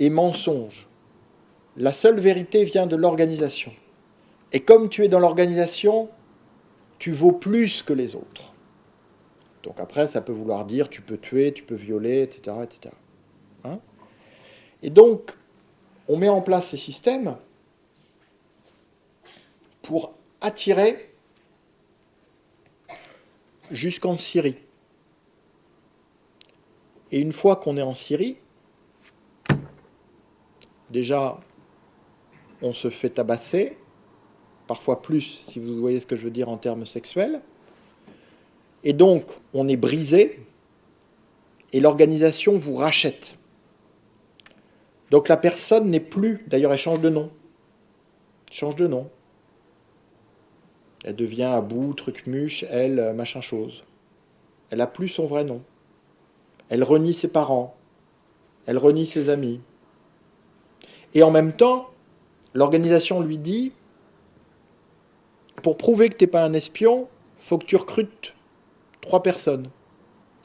est mensonge. La seule vérité vient de l'organisation. Et comme tu es dans l'organisation, tu vaux plus que les autres. Donc après, ça peut vouloir dire tu peux tuer, tu peux violer, etc. etc. Hein? Et donc, on met en place ces systèmes pour attirer jusqu'en Syrie. Et une fois qu'on est en Syrie, déjà, on se fait tabasser, parfois plus, si vous voyez ce que je veux dire en termes sexuels. Et donc, on est brisé, et l'organisation vous rachète. Donc la personne n'est plus, d'ailleurs elle change de nom. Elle change de nom. Elle devient Abou, Trucmuche, elle, machin chose. Elle n'a plus son vrai nom. Elle renie ses parents. Elle renie ses amis. Et en même temps, l'organisation lui dit, pour prouver que tu n'es pas un espion, il faut que tu recrutes 3 personnes.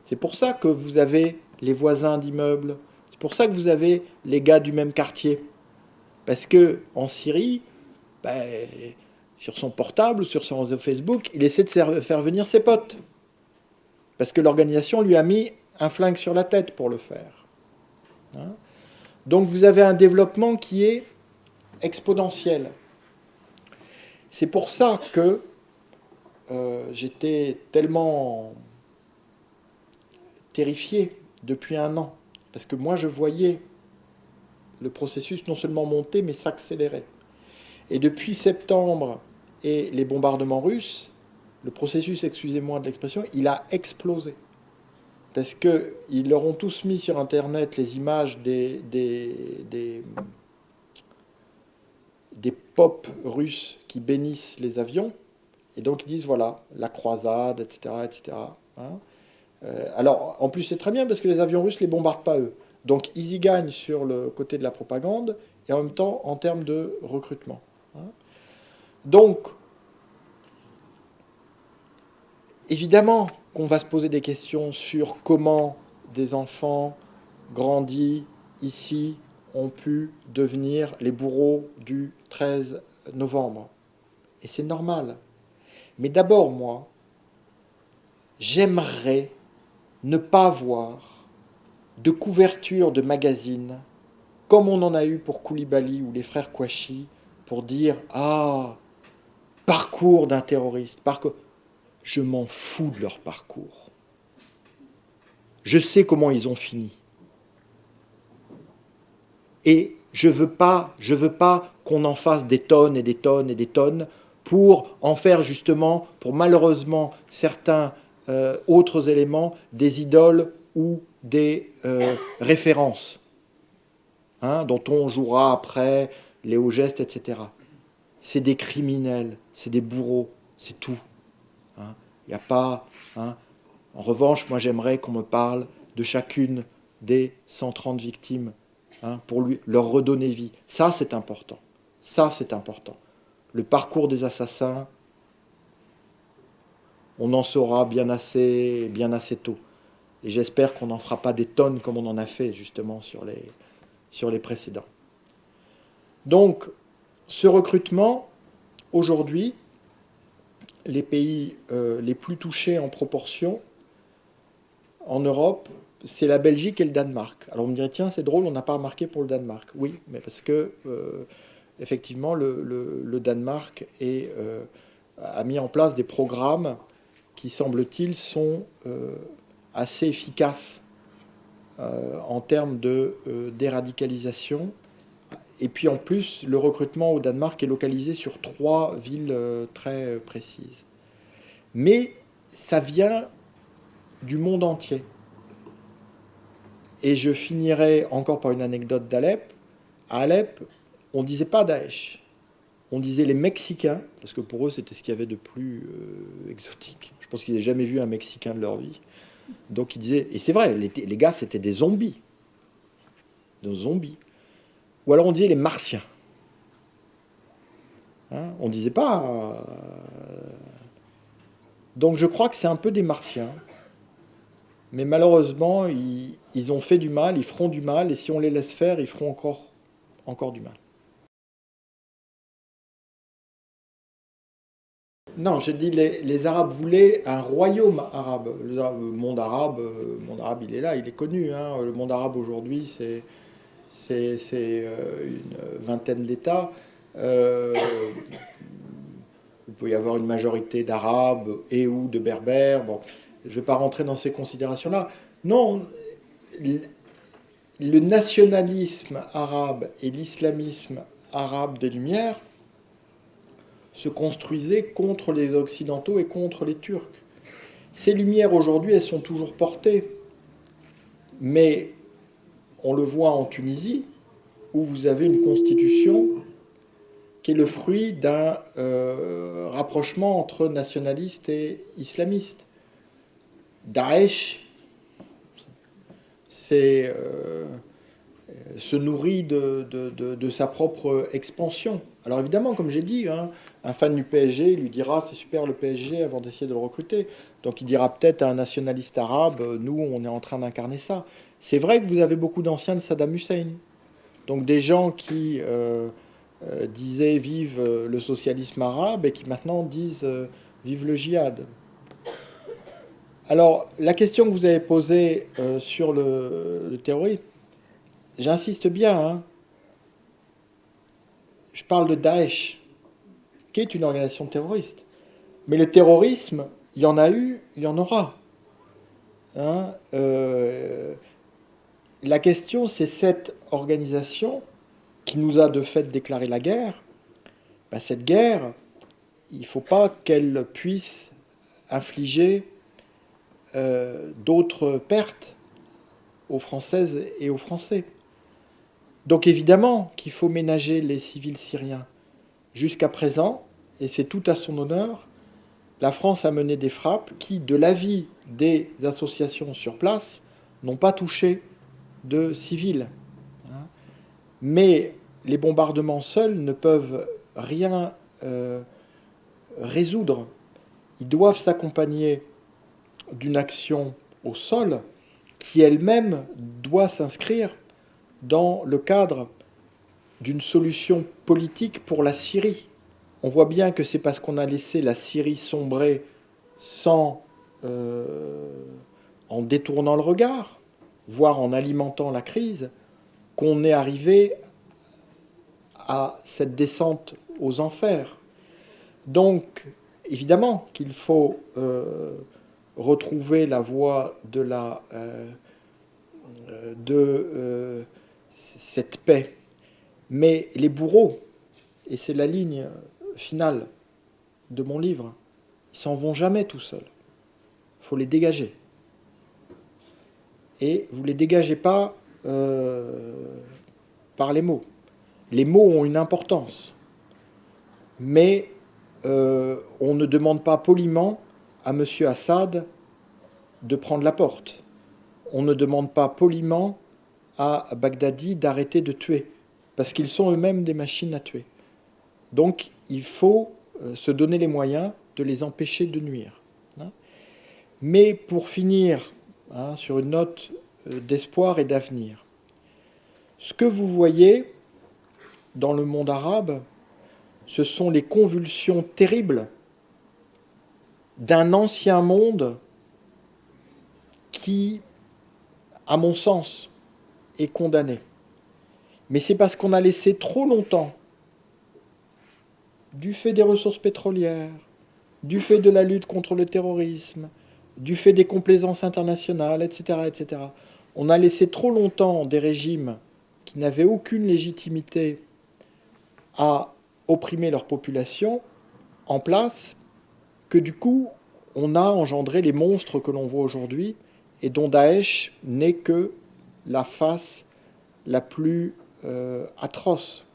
C'est pour ça que vous avez les voisins d'immeubles. C'est pour ça que vous avez les gars du même quartier. Parce que en Syrie, sur son portable, sur son réseau Facebook, il essaie de faire venir ses potes. Parce que l'organisation lui a mis un flingue sur la tête pour le faire. Hein? Donc vous avez un développement qui est exponentiel. C'est pour ça que j'étais tellement terrifié depuis un an. Parce que moi, je voyais le processus non seulement monter, mais s'accélérer. Et depuis septembre et les bombardements russes, le processus, excusez-moi de l'expression, il a explosé. Parce qu'ils leur ont tous mis sur Internet les images des pop russes qui bénissent les avions. Et donc ils disent, voilà, la croisade, etc. etc. Hein. Alors, en plus, c'est très bien parce que les avions russes ne les bombardent pas eux. Donc ils y gagnent sur le côté de la propagande et en même temps en termes de recrutement. Hein. Donc, évidemment qu'on va se poser des questions sur comment des enfants grandis ici ont pu devenir les bourreaux du 13 novembre. Et c'est normal. Mais d'abord, moi, j'aimerais ne pas voir de couverture de magazines comme on en a eu pour Koulibaly ou les frères Kouachi pour dire « Ah, parcours d'un terroriste, parcours... » Je m'en fous de leur parcours. Je sais comment ils ont fini. Et je veux pas qu'on en fasse des tonnes et des tonnes et des tonnes pour en faire justement, pour malheureusement certains autres éléments, des idoles ou des références, hein, dont on jouera après, les hauts gestes, etc. C'est des criminels, c'est des bourreaux, c'est tout. Hein. Il n'y a pas... Hein. En revanche, moi j'aimerais qu'on me parle de chacune des 130 victimes, hein, pour leur redonner vie. Ça, c'est important. Ça, c'est important. Le parcours des assassins, on en saura bien assez tôt. Et j'espère qu'on n'en fera pas des tonnes comme on en a fait justement sur les précédents. Donc, ce recrutement, aujourd'hui, les pays les plus touchés en proportion en Europe, c'est la Belgique et le Danemark. Alors on me dirait, tiens, c'est drôle, on n'a pas remarqué pour le Danemark. Oui, mais parce que, effectivement, le Danemark a mis en place des programmes qui, semble-t-il, sont assez efficaces en termes de déradicalisation. Et puis en plus, le recrutement au Danemark est localisé sur 3 villes très précises. Mais ça vient du monde entier. Et je finirai encore par une anecdote d'Alep. À Alep, on ne disait pas Daesh. On disait les Mexicains, parce que pour eux, c'était ce qu'il y avait de plus exotique. Je pense qu'ils n'avaient jamais vu un Mexicain de leur vie. Donc ils disaient... Et c'est vrai, les gars, c'était des zombies. Des zombies. Ou alors on disait les Martiens. Hein, on ne disait pas... Donc je crois que c'est un peu des Martiens. Mais malheureusement, ils ont fait du mal, ils feront du mal, et si on les laisse faire, ils feront encore du mal. Non, j'ai dit les Arabes voulaient un royaume arabe. Le monde arabe, il est là, il est connu. Hein. Le monde arabe aujourd'hui, c'est une vingtaine d'États. Il peut y avoir une majorité d'Arabes et ou de Berbères. Bon, je ne vais pas rentrer dans ces considérations-là. Non, le nationalisme arabe et l'islamisme arabe des Lumières se construisait contre les Occidentaux et contre les Turcs. Ces Lumières, aujourd'hui, elles sont toujours portées. Mais on le voit en Tunisie, où vous avez une constitution qui est le fruit d'un rapprochement entre nationalistes et islamistes. Daesh se nourrit de sa propre expansion. Alors évidemment, comme j'ai dit, hein, un fan du PSG lui dira c'est super le PSG avant d'essayer de le recruter. Donc il dira peut-être à un nationaliste arabe, nous on est en train d'incarner ça. C'est vrai que vous avez beaucoup d'anciens de Saddam Hussein. Donc des gens qui disaient vive le socialisme arabe et qui maintenant disent vive le djihad. Alors la question que vous avez posée sur le terrorisme, j'insiste bien, hein. Je parle de Daesh, qui est une organisation terroriste. Mais le terrorisme, il y en a eu, il y en aura. Hein, la question, c'est cette organisation qui nous a de fait déclaré la guerre. Ben, cette guerre, il ne faut pas qu'elle puisse infliger d'autres pertes aux Françaises et aux Français. Donc évidemment qu'il faut ménager les civils syriens. Jusqu'à présent, et c'est tout à son honneur, la France a mené des frappes qui, de l'avis des associations sur place, n'ont pas touché de civils. Mais les bombardements seuls ne peuvent rien résoudre. Ils doivent s'accompagner d'une action au sol qui elle-même doit s'inscrire dans le cadre d'une solution politique pour la Syrie. On voit bien que c'est parce qu'on a laissé la Syrie sombrer en détournant le regard, voire en alimentant la crise, qu'on est arrivé à cette descente aux enfers. Donc, évidemment qu'il faut retrouver la voie de cette paix. Mais les bourreaux, et c'est la ligne finale de mon livre, ils s'en vont jamais tout seuls. Il faut les dégager. Et vous ne les dégagez pas par les mots. Les mots ont une importance. Mais on ne demande pas poliment à M. Assad de prendre la porte. On ne demande pas poliment à Bagdadi d'arrêter de tuer, parce qu'ils sont eux-mêmes des machines à tuer. Donc il faut se donner les moyens de les empêcher de nuire. Mais pour finir sur une note d'espoir et d'avenir, ce que vous voyez dans le monde arabe, ce sont les convulsions terribles d'un ancien monde qui, à mon sens, est condamné. Mais c'est parce qu'on a laissé trop longtemps, du fait des ressources pétrolières, du fait de la lutte contre le terrorisme, du fait des complaisances internationales, etc., etc. On a laissé trop longtemps des régimes qui n'avaient aucune légitimité à opprimer leur population en place, que du coup, on a engendré les monstres que l'on voit aujourd'hui et dont Daesh n'est que la face la plus atroce.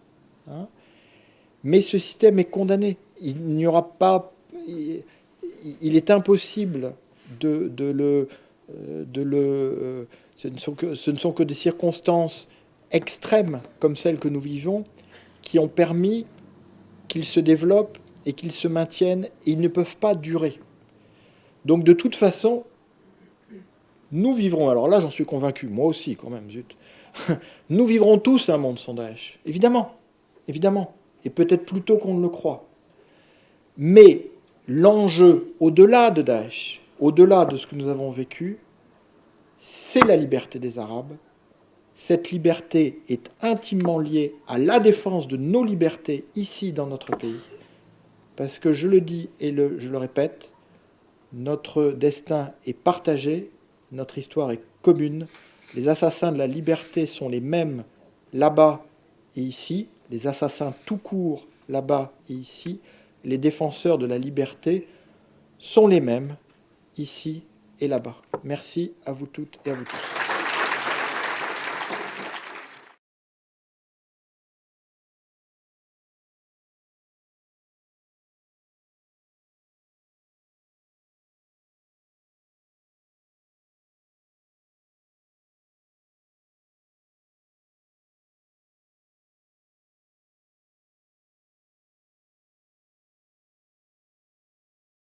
Mais ce système est condamné. Il n'y aura pas... Il est impossible ce ne sont que des circonstances extrêmes comme celles que nous vivons qui ont permis qu'ils se développent et qu'ils se maintiennent, et ils ne peuvent pas durer. Donc de toute façon, nous vivrons, alors là j'en suis convaincu, moi aussi quand même, zut, nous vivrons tous un monde sans Daesh, évidemment, évidemment, et peut-être plus tôt qu'on ne le croit. Mais l'enjeu, au-delà de Daesh, au-delà de ce que nous avons vécu, c'est la liberté des Arabes. Cette liberté est intimement liée à la défense de nos libertés ici dans notre pays. Parce que je le dis et je le répète, notre destin est partagé, notre histoire est commune. Les assassins de la liberté sont les mêmes là-bas et ici. les assassins tout court, là-bas et ici, les défenseurs de la liberté sont les mêmes, ici et là-bas. Merci à vous toutes et à vous tous.